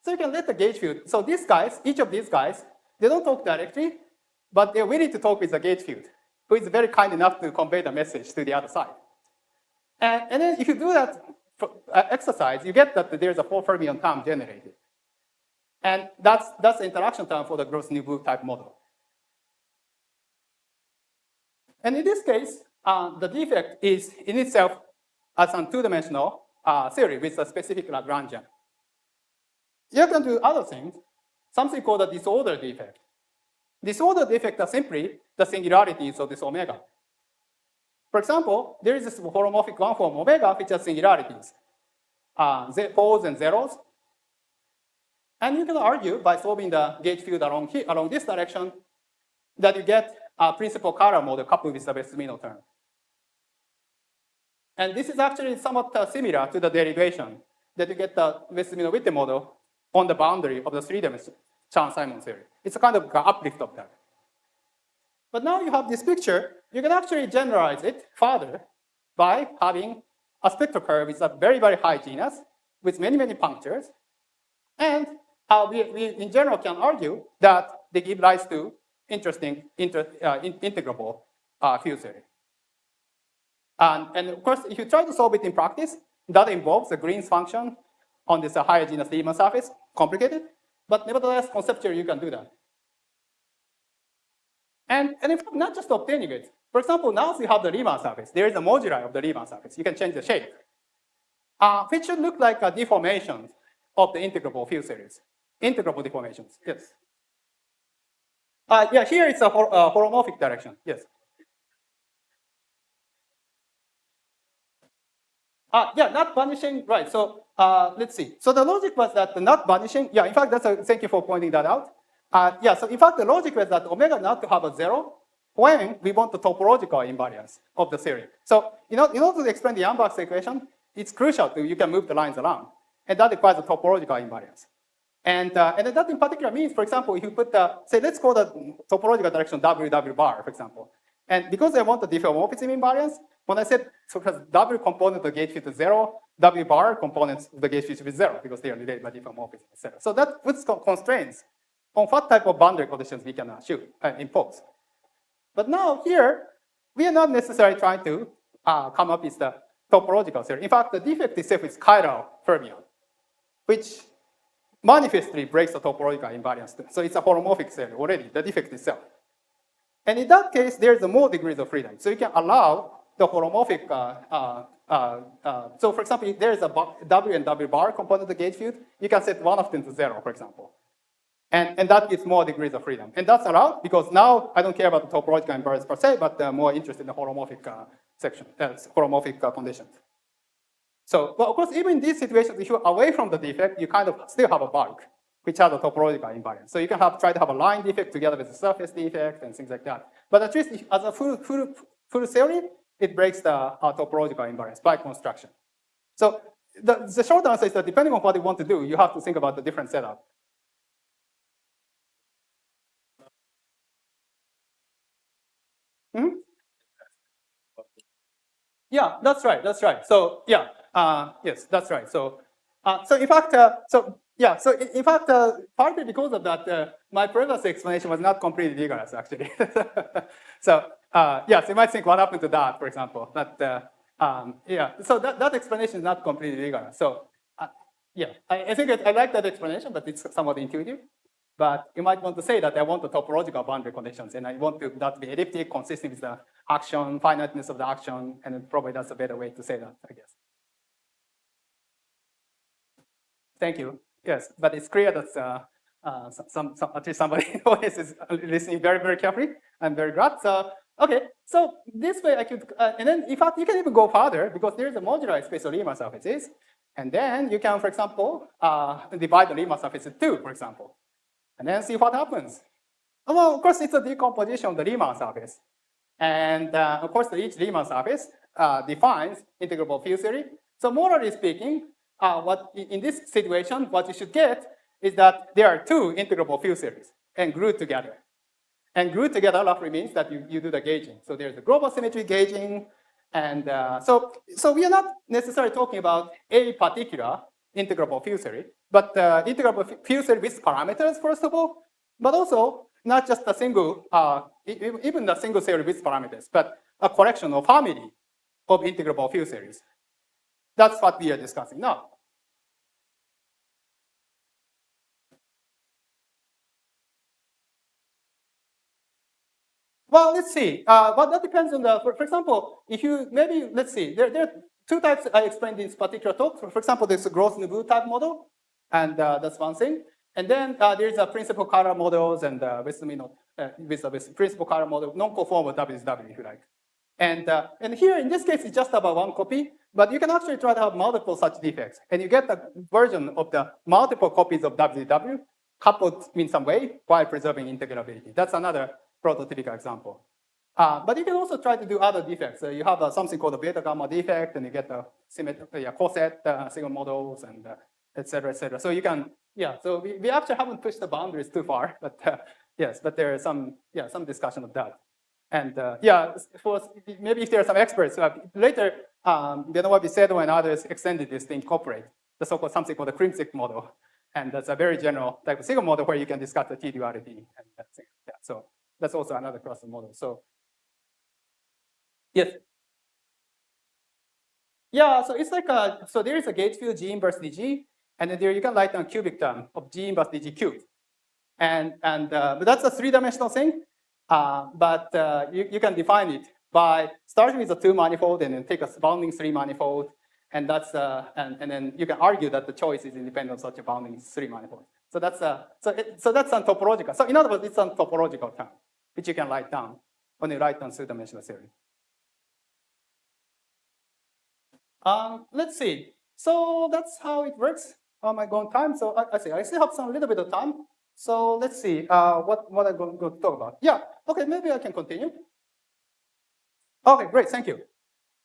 Speaker 1: So you can let the gauge field, so these guys, each of these guys, they don't talk directly, but they're willing to talk with the gauge field, who is very kind enough to convey the message to the other side. And then if you do that exercise, you get that there's a four fermion term generated. And that's the interaction term for the Gross-Neubut type model. And in this case, the defect is in itself as a two-dimensional theory with a specific Lagrangian. You can do other things, something called a disorder defect. Disordered defects are simply the singularities of this omega. For example, there is this holomorphic one form omega which has singularities, poles and zeros. And you can argue by solving the gauge field along this direction that you get a principal Carter model coupled with the Wess-Mino term. And this is actually somewhat similar to the derivation that you get the Wess-Mino-Witte model on the boundary of the three-dimensional Chern-Simons theory. It's a kind of uplift of that. But now you have this picture, you can actually generalize it further by having a spectral curve with a very, very high genus with many, many punctures. And we in general can argue that they give rise to interesting integrable field theory. And of course, if you try to solve it in practice, that involves the Green's function on this higher genus Riemann surface, complicated, but nevertheless, conceptually, you can do that. And in fact, not just obtaining it. For example, now you have the Riemann surface. There is a moduli of the Riemann surface. You can change the shape, which should look like a deformation of the integrable field series. Integrable deformations, yes. Yeah, here it's a holomorphic direction, yes. Yeah, not vanishing, right. So let's see. So the logic was that the not vanishing, yeah, in fact, thank you for pointing that out. Yeah, so in fact, the logic was that omega not to have a zero when we want the topological invariance of the theory. So in order to explain the Yamazaki equation, it's crucial that you can move the lines around. And that requires a topological invariance. And that in particular means, for example, if you put say, let's call the topological direction W bar, for example. And because I want the diffeomorphism invariance, when I said, so because W component of the gauge field is zero, W bar components of the gauge field is zero because they are related by diffeomorphism, etc. So that puts constraints on what type of boundary conditions we can impose. But now here, we are not necessarily trying to come up with the topological theory. In fact, the defect itself is chiral fermion, which manifestly breaks the topological invariance. So it's a holomorphic theory already, the defect itself. And in that case, there's more degrees of freedom. So you can allow the holomorphic, so for example, if there is a W and W bar component of the gauge field, you can set one of them to zero, for example. And that gives more degrees of freedom. And that's allowed because now I don't care about the topological invariance per se, but more interested in the holomorphic holomorphic conditions. So, well, of course, even in these situations, if you're away from the defect, you kind of still have a bulk, which has a topological invariance. So you can try to have a line defect together with a surface defect and things like that. But at least as a full theory, it breaks the topological invariance by construction. So the short answer is that depending on what you want to do, you have to think about the different setup. Mm-hmm. Yeah, that's right. That's right. So yeah, yes, that's right. So in fact, in fact, partly because of that, my previous explanation was not completely rigorous, actually. So yes, you might think, what happened to that, for example? But yeah, so that explanation is not completely rigorous. So yeah, I think I like that explanation, but it's somewhat intuitive. But you might want to say that I want the topological boundary conditions, and I want that to be elliptic, consistent with the action, finiteness of the action, and probably that's a better way to say that, I guess. Thank you. Yes, but it's clear that at least somebody is listening very, very carefully. I'm very glad. So, okay, so this way I could, and then in fact, you can even go further because there is a moduli space of Riemann surfaces. And then you can, for example, divide the Riemann surface in two, for example, and then see what happens. Well, of course, it's a decomposition of the Riemann surface. And of course, each Riemann surface defines integrable field theory. So morally speaking, in this situation, what you should get is that there are two integrable field series and glued together. And glued together roughly means that you do the gauging. So there's the global symmetry gauging. And so we are not necessarily talking about a particular integrable field theory, but integrable field theory with parameters, first of all, but also not just a single, even the single theory with parameters, but a collection or family of integrable field theories. That's what we are discussing now. Well, let's see. Well, that depends on the, for example, if you maybe, let's see, there are two types I explained in this particular talk. For example, there's a Gross-Nouveau type model, and that's one thing. And then there's a principal color models and Wess-Mino. with principal color model, non-conformal WSW, if you like. And here, in this case, it's just about one copy, but you can actually try to have multiple such defects. And you get a version of the multiple copies of WSW coupled in some way while preserving integrability. That's another prototypical example. But you can also try to do other defects. You have something called a beta gamma defect, and you get the coset signal models, and et cetera, et cetera. So you can, so we actually haven't pushed the boundaries too far, but yes, but there is some discussion of that. And maybe if there are some experts, later, what we said when others extended this to incorporate the so-called something called the Krimsik model. And that's a very general type of signal model where you can discuss the T-duality. And that's it. Yeah, so that's also another cluster model. So, yes. Yeah, so it's like so there is a gauge field G inverse dg, and then there you can write down cubic term of G inverse dg cubed. But that's a three-dimensional thing. But you can define it by starting with a two manifold and then take a bounding three manifold, and that's and then you can argue that the choice is independent of such a bounding three manifold. So that's so that's a topological. So in other words, it's a topological term which you can write down when you write down two-dimensional theory. Let's see. So that's how it works. Oh my god, time. So I still have some little bit of time. So let's see what I'm going to talk about. Yeah, okay, maybe I can continue. Okay, great, thank you.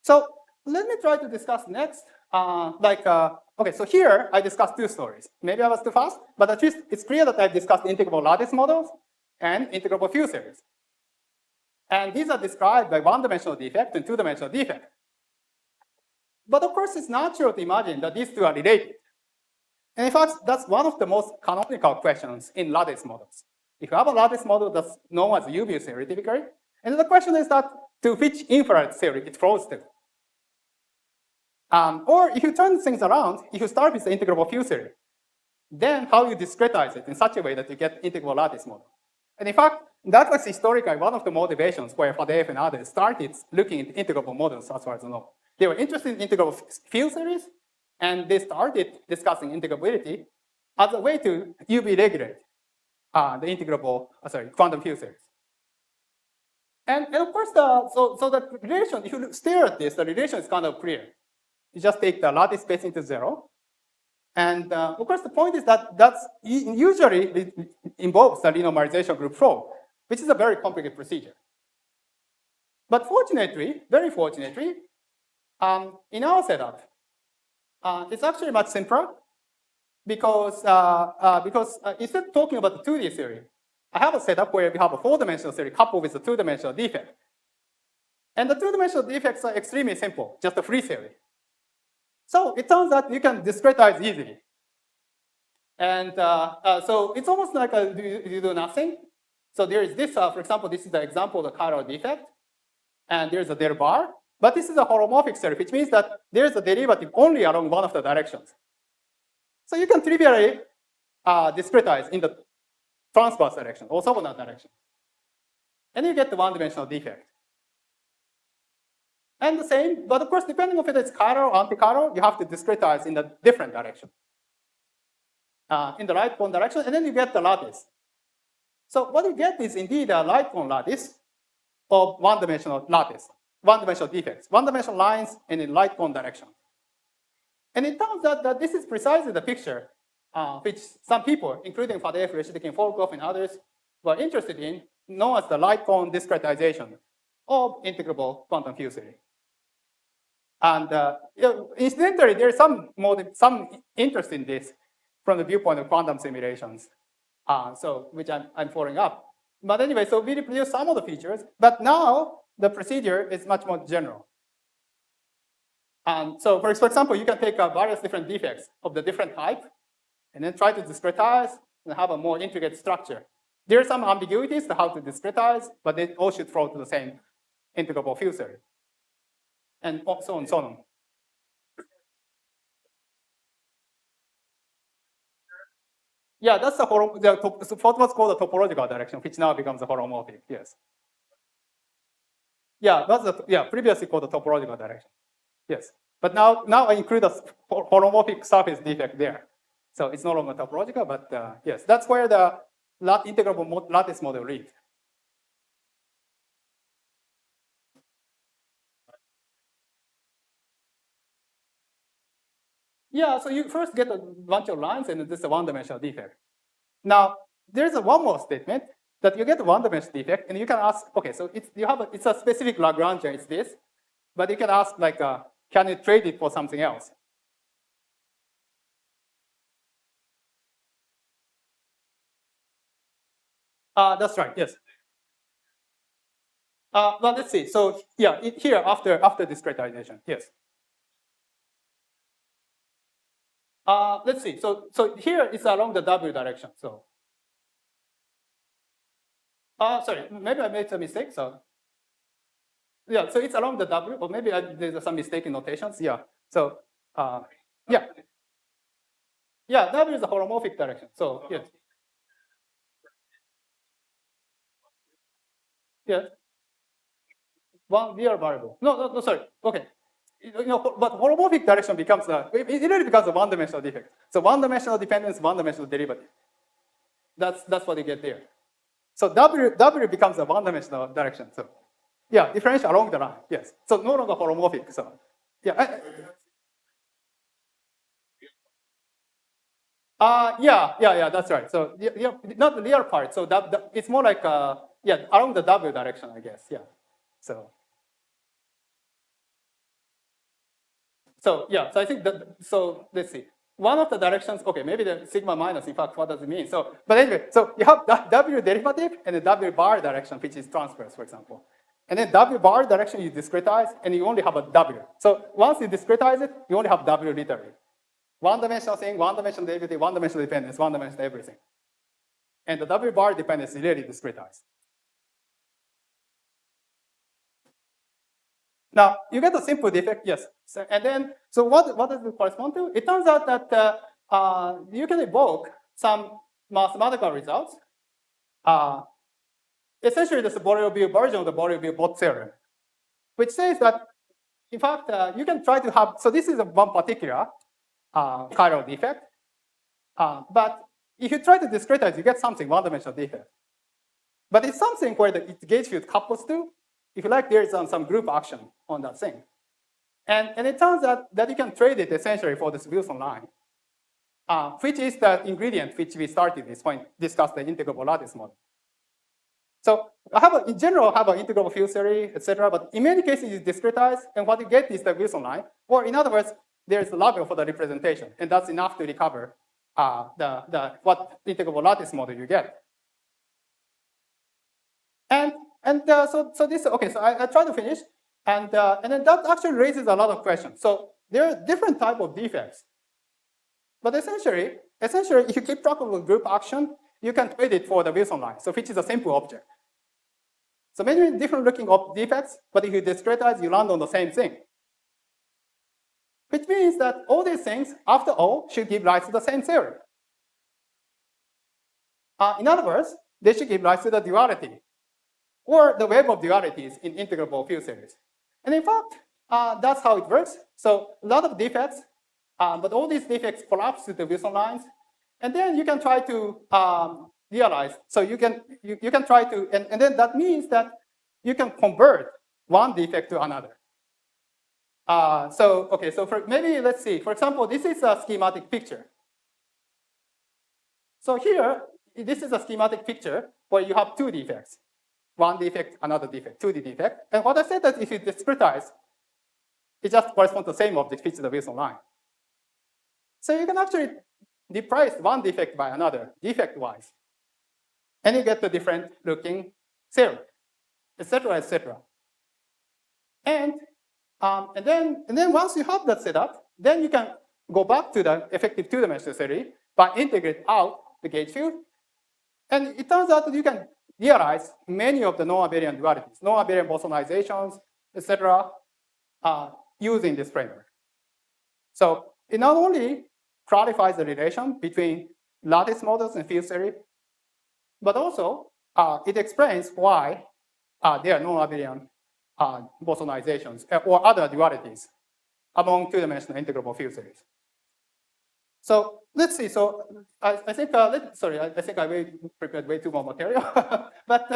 Speaker 1: So let me try to discuss next. Okay, so here I discussed two stories. Maybe I was too fast, but at least it's clear that I've discussed integrable lattice models and integrable field series. And these are described by one-dimensional defect and two-dimensional defect. But of course, it's natural to imagine that these two are related. And in fact, that's one of the most canonical questions in lattice models. If you have a lattice model that's known as U-view theory typically, and the question is that to which infrared theory it flows to. Or if you turn things around, if you start with the integrable field theory, then how you discretize it in such a way that you get integrable lattice model. And in fact, that was historically one of the motivations where Fadeev and others started looking at integrable models as far as I know. They were interested in integrable field theories, and they started discussing integrability as a way to UV regulate the quantum field series. And of course, so the relation, if you stare at this, the relation is kind of clear. You just take the lattice spacing to 0. And of course, the point is that that's usually involves the renormalization group flow, which is a very complicated procedure. But fortunately, very fortunately, in our setup, it's actually much simpler because instead of talking about the 2D theory, I have a setup where we have a four-dimensional theory coupled with a two-dimensional defect. And the two-dimensional defects are extremely simple, just a free theory. So it turns out you can discretize easily. And so it's almost like you do nothing. So there is this, for example, this is the example of the chiral defect. And there's a del bar. But this is a holomorphic theory, which means that there is a derivative only along one of the directions. So you can trivially discretize in the transverse direction, or orthogonal direction. And you get the one-dimensional defect. And the same, but of course, depending on whether it's chiral or anti-chiral, you have to discretize in a different direction. In the right cone direction, and then you get the lattice. So what you get is indeed a light cone lattice of one-dimensional lattice, one-dimensional defects, one-dimensional lines in the light cone direction. And it turns out that this is precisely the picture which some people, including Fadeev, Reshetkin, Volkov, and others, were interested in, known as the light cone discretization of integrable quantum field theory. And incidentally, there is some interest in this from the viewpoint of quantum simulations, which I'm following up. But anyway, so we reproduce some of the features, but now the procedure is much more general. So for example, you can take various different defects of the different type, and then try to discretize and have a more intricate structure. There are some ambiguities to how to discretize, but they all should flow to the same integrable field theory. And so on and so on. Yeah, that's what's called the topological direction, which now becomes a holomorphic, yes. Yeah, that's previously called the topological direction. Yes, but now I include a holomorphic surface defect there. So it's no longer topological, but yes, that's where the integrable lattice model lives. Yeah, so you first get a bunch of lines, and this is a one-dimensional defect. Now, there's one more statement that you get a one-dimensional defect, and you can ask, okay, so it's a specific Lagrangian, it's this, but you can ask like, can you trade it for something else? That's right, yes. Well, let's see. So yeah, here after discretization, yes. Let's see. So here it's along the W direction. So sorry, maybe I made a mistake. So yeah, so it's along the W, or maybe there's some mistake in notations. Yeah. So yeah, yeah, W is a holomorphic direction. So yes, yes, one real variable. No, sorry. Okay. But holomorphic direction becomes it really becomes a one-dimensional defect. So one-dimensional dependence, one-dimensional derivative. That's what you get there. So W becomes a one-dimensional direction. So yeah, differential along the line. Yes. So no longer holomorphic. So yeah. Yeah, that's right. So yeah, not the real part. So it's more like yeah, along the W direction, I guess. Yeah. So yeah, so I think that, so let's see. One of the directions, okay, maybe the sigma minus, in fact, what does it mean? So, but anyway, so you have the W derivative and the W bar direction, which is transverse, for example. And then W bar direction you discretize, and you only have a W. So once you discretize it, you only have W literally. One-dimensional thing, one-dimensional derivative, one-dimensional dependence, one-dimensional everything. And the W bar dependence is really discretized. Now, you get a simple defect, yes. So, and then, so what does it correspond to? It turns out that you can evoke some mathematical results. Essentially, this Borel-Biot version of the Borel-Biot theorem, which says that, in fact, you can try to have, so this is one particular chiral defect. But if you try to discretize, you get something, one-dimensional defect. But it's something where the gauge field couples to. If you like, there is some group action on that thing. And it turns out that you can trade it essentially for this Wilson line, which is the ingredient which we started this point, discuss the integrable lattice model. So in general, I have an integrable field theory, etc. But in many cases, you discretize, and what you get is the Wilson line. Or in other words, there's a label for the representation, and that's enough to recover what integrable lattice model you get. So this, okay, so I try to finish, and then that actually raises a lot of questions. So there are different type of defects, but essentially, if you keep track of the group action, you can trade it for the Wilson line, so which is a simple object. So many different looking defects, but if you discretize, you land on the same thing. Which means that all these things, after all, should give rise to the same theory. In other words, they should give rise to the duality, or the web of dualities in integrable field series. And in fact, that's how it works. So a lot of defects, but all these defects collapse to the Wilson lines. And then you can try to realize. So you can try to, and then that means that you can convert one defect to another. So maybe let's see. For example, this is a schematic picture. So here, this is a schematic picture where you have two defects. One defect, another defect, 2D defect. And what I said that if you discretize, it just corresponds to the same object, which is the Wilson line. So you can actually replace one defect by another, defect-wise. And you get the different looking theory, etc., etc. And then once you have that set up, then you can go back to the effective two-dimensional theory by integrate out the gauge field. And it turns out that you can realize many of the non-abelian dualities, non-abelian bosonizations, etc., using this framework. So it not only clarifies the relation between lattice models and field theory, but also it explains why there are non-abelian bosonizations or other dualities among two-dimensional integrable field theories. So let's see. So I think I think I prepared way too much material, but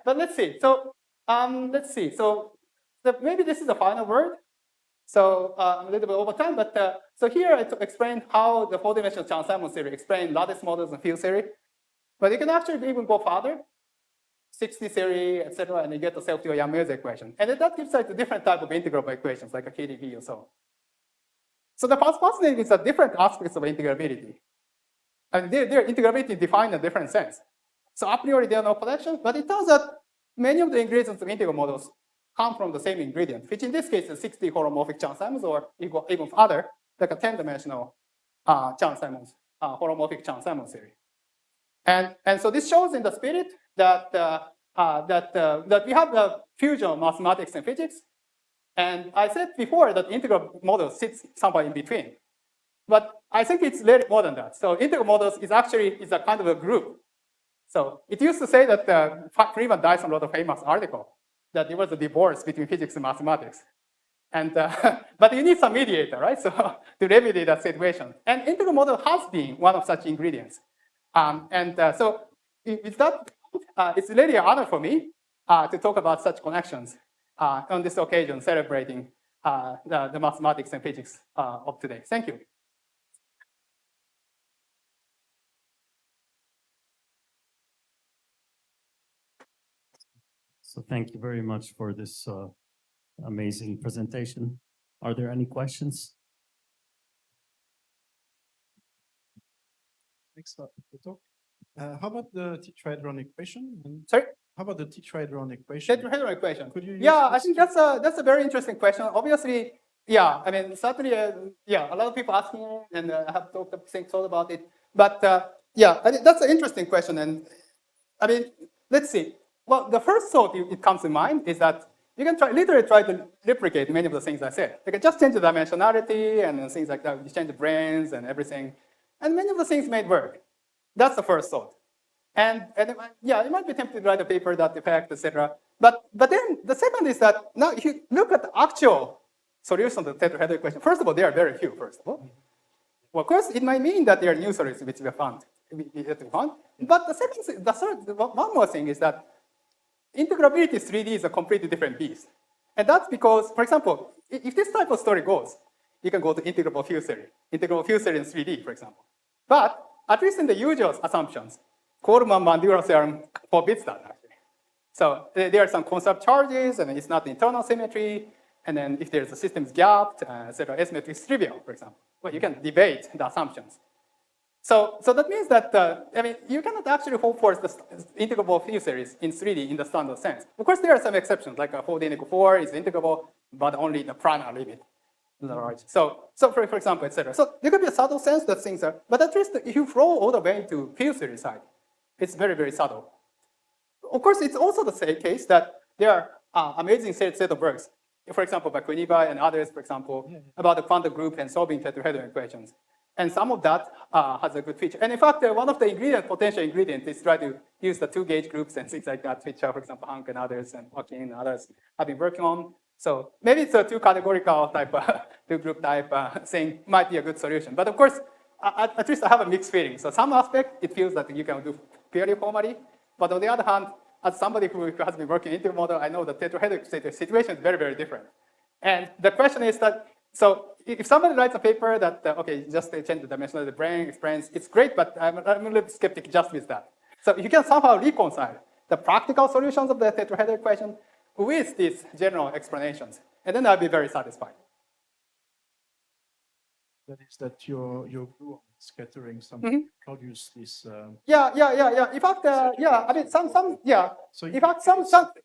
Speaker 1: let's see. So let's see. So maybe this is the final word. So a little bit over time, but so here I explained how the four-dimensional Chern-Simon theory explained lattice models and field theory. But you can actually even go further, 60 theory, etc., and you get the self-dual Yamazaki equation. And that gives like a different type of integrable equations, like a KDB or so. So the fascinating is that different aspects of integrability. And their integrability defined in a different sense. So a priori, there are no collections, but it turns out many of the ingredients of integral models come from the same ingredient, which in this case is 60 holomorphic Chern-Simons, or even other, like a 10-dimensional Chern-Simons, holomorphic Chern-Simon theory. And so this shows in the spirit that that we have the fusion of mathematics and physics. And I said before that integral model sits somewhere in between. But I think it's a little more than that. So integral models is actually a kind of a group. So it used to say that Freeman Dyson wrote a famous article that there was a divorce between physics and mathematics. And but you need some mediator, right? So to remedy that situation. And integral model has been one of such ingredients. So with that, it's really an honor for me to talk about such connections on this occasion, celebrating the mathematics and physics of today. Thank you.
Speaker 2: So thank you very much for this amazing presentation. Are there any questions?
Speaker 3: Thanks for the talk. How about the tetrahedron equation?
Speaker 1: Sorry?
Speaker 3: How about the tetrahedron equation?
Speaker 1: Tetrahedron equation.
Speaker 3: Could you use
Speaker 1: I think that's a very interesting question. Obviously, yeah, I mean, certainly, yeah, a lot of people ask me, and I have thought about it. But yeah, I think that's an interesting question. And I mean, let's see. Well, the first thought it comes to mind is that you can literally try to replicate many of the things I said. You can just change the dimensionality and things like that. You change the branes and everything, and many of the things may work. That's the first thought. And yeah, you might be tempted to write a paper that effect, etc. But then the second is that now if you look at the actual solution to the tetrahedral equation, first of all, there are very few, first of all. Well, of course, it might mean that there are new solutions which we found. But the third, one more thing is that integrability 3D is a completely different beast. And that's because, for example, if this type of story goes, you can go to integrable field theory in 3D, for example. But at least in the usual assumptions, Coleman-Bandura theorem forbids that, actually. So there are some concept charges, and it's not internal symmetry. And then if there's a system's gapped, etc., asymmetry is trivial, for example. Well, you can debate the assumptions. So that means that, I mean, you cannot actually hope for the integrable field series in 3D in the standard sense. Of course, there are some exceptions, like 4D equal 4 is integrable, but only in the primary limit. So for example, etc. So there could be a subtle sense that things are, but at least if you flow all the way to field series side, it's very, very subtle. Of course, it's also the same case that there are amazing set of works, for example, by Kuniba and others, for example, about the quantum group and solving tetrahedral equations. And some of that has a good feature. And in fact, one of the potential ingredients is try to use the two gauge groups and things like that, which, for example, Hank and others and Joaquin and others have been working on. So maybe it's a two categorical type, two group type thing might be a good solution. But of course, at least I have a mixed feeling. So some aspect, it feels that you can do purely formally. But on the other hand, as somebody who has been working in the model, I know the tetrahedral situation is very, very different. And the question is that, so if somebody writes a paper that, okay, just change the dimension of the brain, explains, it's great, but I'm a little skeptic just with that. So if you can somehow reconcile the practical solutions of the tetrahedral equation with these general explanations, and then I'll be very satisfied.
Speaker 3: That is that your group scattering some produce this.
Speaker 1: Yeah. In fact, yeah. I mean, So in fact,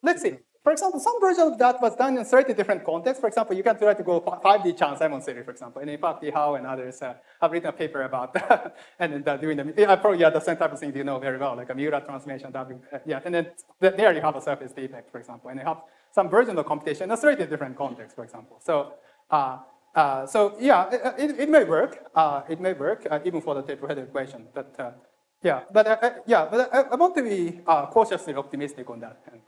Speaker 1: let's see. For example, some version of that was done in slightly different context. For example, you can try to go 5D Chern-Simon theory, for example. And in fact, Hao and others have written a paper about that. And then doing probably the same type of thing you know very well, like a Miura transformation. And then there you have a surface defect, for example. And you have some version of computation in a slightly different context, for example. So yeah, it may work. It may work even for the tetrahedral equation. But I want to be cautiously optimistic on that. And,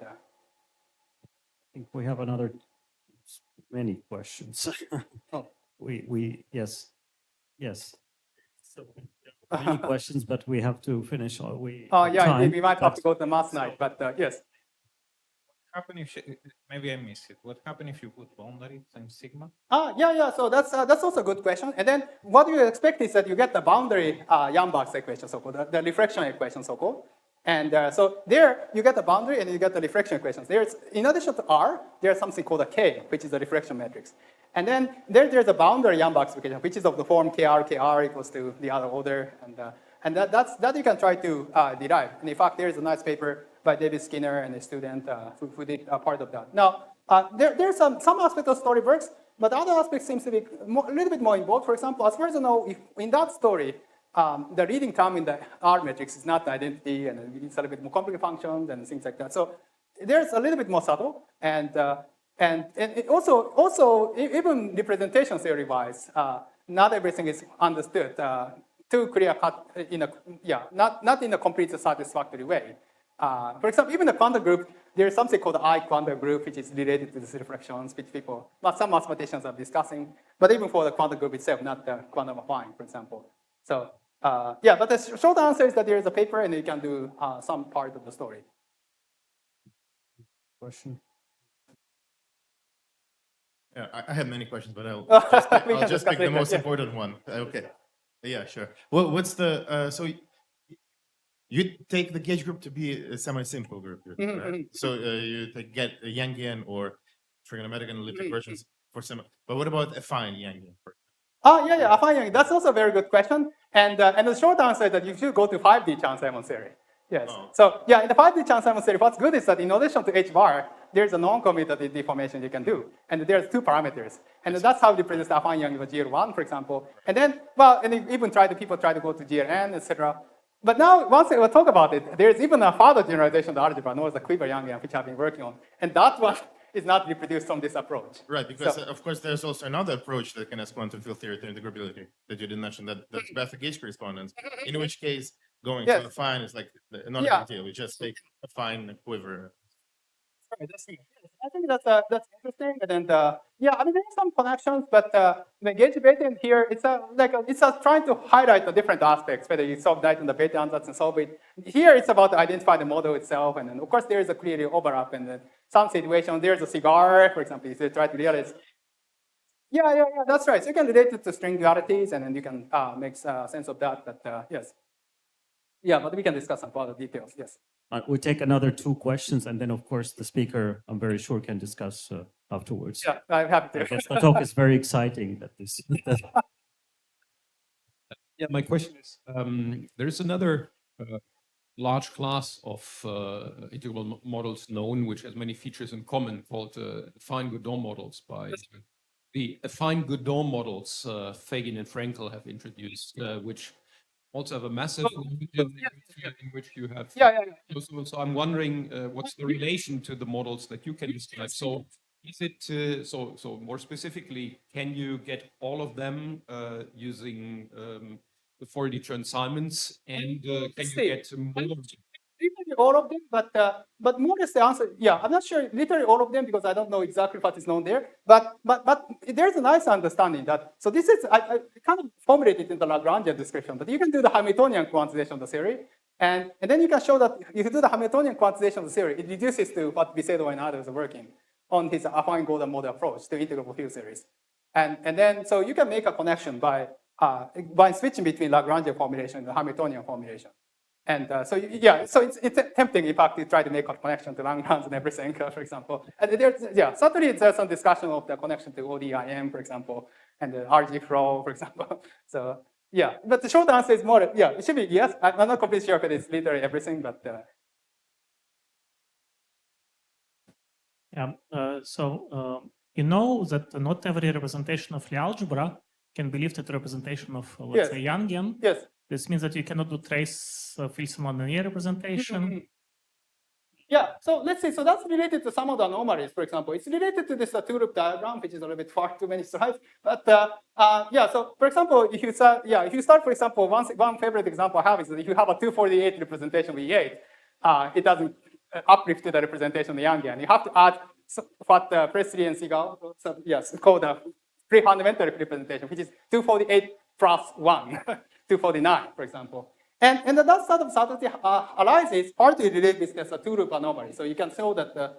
Speaker 2: I think we have many questions.
Speaker 1: Oh.
Speaker 2: Yes. So many questions, but we have to finish.
Speaker 1: We might have to go to the math night, but yes.
Speaker 4: happen if maybe I missed it? What happened if you put boundary times sigma?
Speaker 1: Yeah. So that's also a good question. And then what you expect is that you get the boundary Yamazaki equation, so-called the reflection equation, so-called. And so there you get the boundary and you get the reflection equations. There's, in addition to R, there's something called a K, which is the reflection matrix. And then there's a boundary Yamazaki equation, which is of the form KR equals to the other order. And that you can try to derive. And in fact, there is a nice paper by David Skinner and a student who did part of that. Now, there's some aspect of story works, but other aspects seems to be a little bit more involved. For example, as far as I know, if in that story, the leading term in the R matrix is not the identity, and it's a little bit more complicated functions and things like that. So there's a little bit more subtle, and it also even representation theory wise, not everything is understood too clear cut not in a complete satisfactory way. For example, even the quantum group, there's something called the I quantum group, which is related to these reflections, which people, some mathematicians are discussing, but even for the quantum group itself, not the quantum affine, for example. So but the short answer is that there is a paper and you can do some part of the story.
Speaker 2: Question?
Speaker 5: Yeah, I have many questions, but I'll
Speaker 1: We can
Speaker 5: just
Speaker 1: discuss
Speaker 5: pick the
Speaker 1: later,
Speaker 5: most
Speaker 1: yeah.
Speaker 5: important one. Okay. Yeah, sure. Well, what's the so you take the gauge group to be a semi-simple group, right? So you get a Yangian or trigonometric and elliptic versions for semi. But what about affine Yangian?
Speaker 1: Affine. That's also a very good question. And the short answer is that you should go to 5D Chern-Simons theory. Yes.
Speaker 5: Oh.
Speaker 1: So yeah, in the 5D Chern-Simons theory, what's good is that in addition to H bar, there's a non-commutative deformation you can do. And there's two parameters. And that's how we represent the affine Yang with GL1, for example. And then, even people try to go to GLN, etc. But now, once we'll talk about it, there's even a further generalization of the algebra known as the Quiver Yangian, which I've been working on. And that one is not reproduced from this approach.
Speaker 5: Right, because of course there's also another approach that can ask quantum field theory to integrability that you didn't mention, that's Bethe gauge correspondence, in which case going to affine is like not a big deal. We just take affine quiver.
Speaker 1: Right, I think that's interesting. And there's some connections, but the gauge gradient here, it's trying to highlight the different aspects, whether you solve that in the beta ansatz and solve it. Here, it's about to identify the model itself, and then of course there is a clearly overlap, and then some situation there's a cigar, for example, if you try to realize. Yeah, that's right. So you can relate it to string dualities, and then you can make sense of that. But yes, but we can discuss some further details. Yes.
Speaker 2: We take another 2 questions, and then, of course, the speaker, I'm very sure, can discuss afterwards.
Speaker 1: Yeah, I'm happy to.
Speaker 2: I guess the talk is very exciting.
Speaker 6: Yeah, my question is, there is another large class of integral models known, which has many features in common, called affine Godin models. By the affine Godin models, Fagin and Frankel have introduced, which also have a massive region in which you have. So I'm wondering, what's the relation to the models that you can describe? So is it so more specifically, can you get all of them using the 4D Chern-Simons, and can you get more?
Speaker 1: Literally all of them, but more or less the answer, I'm not sure literally all of them because I don't know exactly what is known there. But there's a nice understanding that, so this is, I kind of formulated in the Lagrangian description, but you can do the Hamiltonian quantization of the theory. And then you can show that if you do the Hamiltonian quantization of the theory, it reduces to what Bisedo and others are working on his affine Godin model approach to integrable field series. And then, so you can make a connection by switching between Lagrangian formulation and the Hamiltonian formulation. And so it's tempting, in fact, to try to make a connection to Lagrange and everything, for example. And certainly there's some discussion of the connection to ODIM, for example, and the RG flow, for example. So but the short answer is more, it should be yes. I'm not completely sure if it's literally everything, but.
Speaker 7: You know that not every representation of Lie algebra can be lifted to representation of, let's say, Yangian.
Speaker 1: Yes.
Speaker 7: This means that you cannot do trace Filson linear representation.
Speaker 1: So let's see. So that's related to some of the anomalies, for example. It's related to this two-loop diagram, which is a little bit far too many slides. But so for example, if you start, for example, one favorite example I have is that if you have a 248 representation with E8, it doesn't uplift to the representation of the Yangian. You have to add what Presley and Seagal, called the pre-fundamental representation, which is 248 plus 1, 249, for example. And that sort of subtlety arises partly related with this two-loop anomaly. So you can show that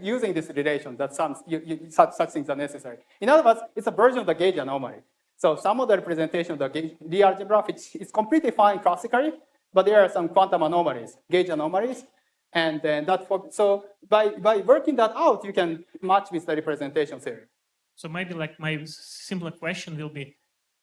Speaker 1: using this relation that such things are necessary. In other words, it's a version of the gauge anomaly. So some of the representation of the gauge Lie algebra, which is completely fine classically, but there are some quantum anomalies, gauge anomalies, and then so by working that out, you can match with the representation theory.
Speaker 7: So maybe like my simpler question will be,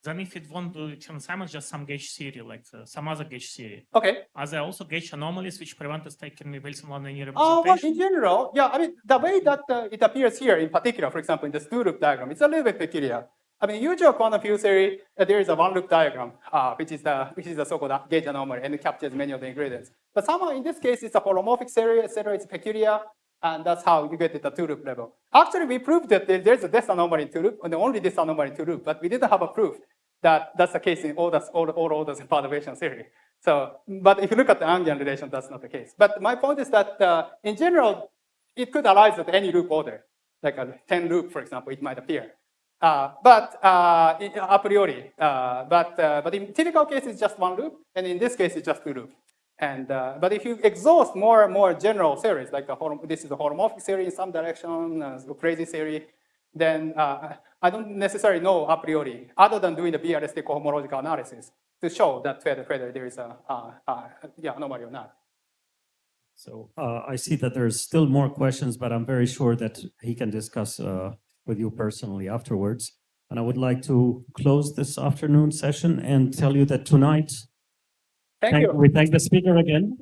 Speaker 7: then if it won't do Chern-Simons, just some gauge theory, like some other gauge theory.
Speaker 1: Okay.
Speaker 7: Are there also gauge anomalies which prevent us taking Wilson-1 linear
Speaker 1: Well,
Speaker 7: representation?
Speaker 1: in general, yeah, I mean, the way that it appears here in particular, for example, in the two-loop diagram, it's a little bit peculiar. I mean, usual quantum field theory, there is a one-loop diagram, which is the so-called gauge anomaly, and it captures many of the ingredients. But somehow, in this case, it's a holomorphic theory, etc. It's peculiar, and that's how you get it at two-loop level. Actually, we proved that there's a this anomaly in two-loop, and only this anomaly in two-loop, but we didn't have a proof that that's the case in all orders in perturbation theory. So, but if you look at the Angian relation, that's not the case. But my point is that in general, it could arise at any loop order, like a 10 loop, for example, it might appear. But a priori, but in typical case, it's just one loop, and in this case, it's just two loop. And but if you exhaust more and more general theories, like this is a holomorphic theory in some direction, crazy theory, then I don't necessarily know a priori, other than doing the BRST cohomological analysis, to show that whether there is a anomaly or not.
Speaker 2: So I see that there's still more questions, but I'm very sure that he can discuss with you personally afterwards. And I would like to close this afternoon session and tell you that tonight,
Speaker 1: Thank you.
Speaker 2: we thank the speaker again.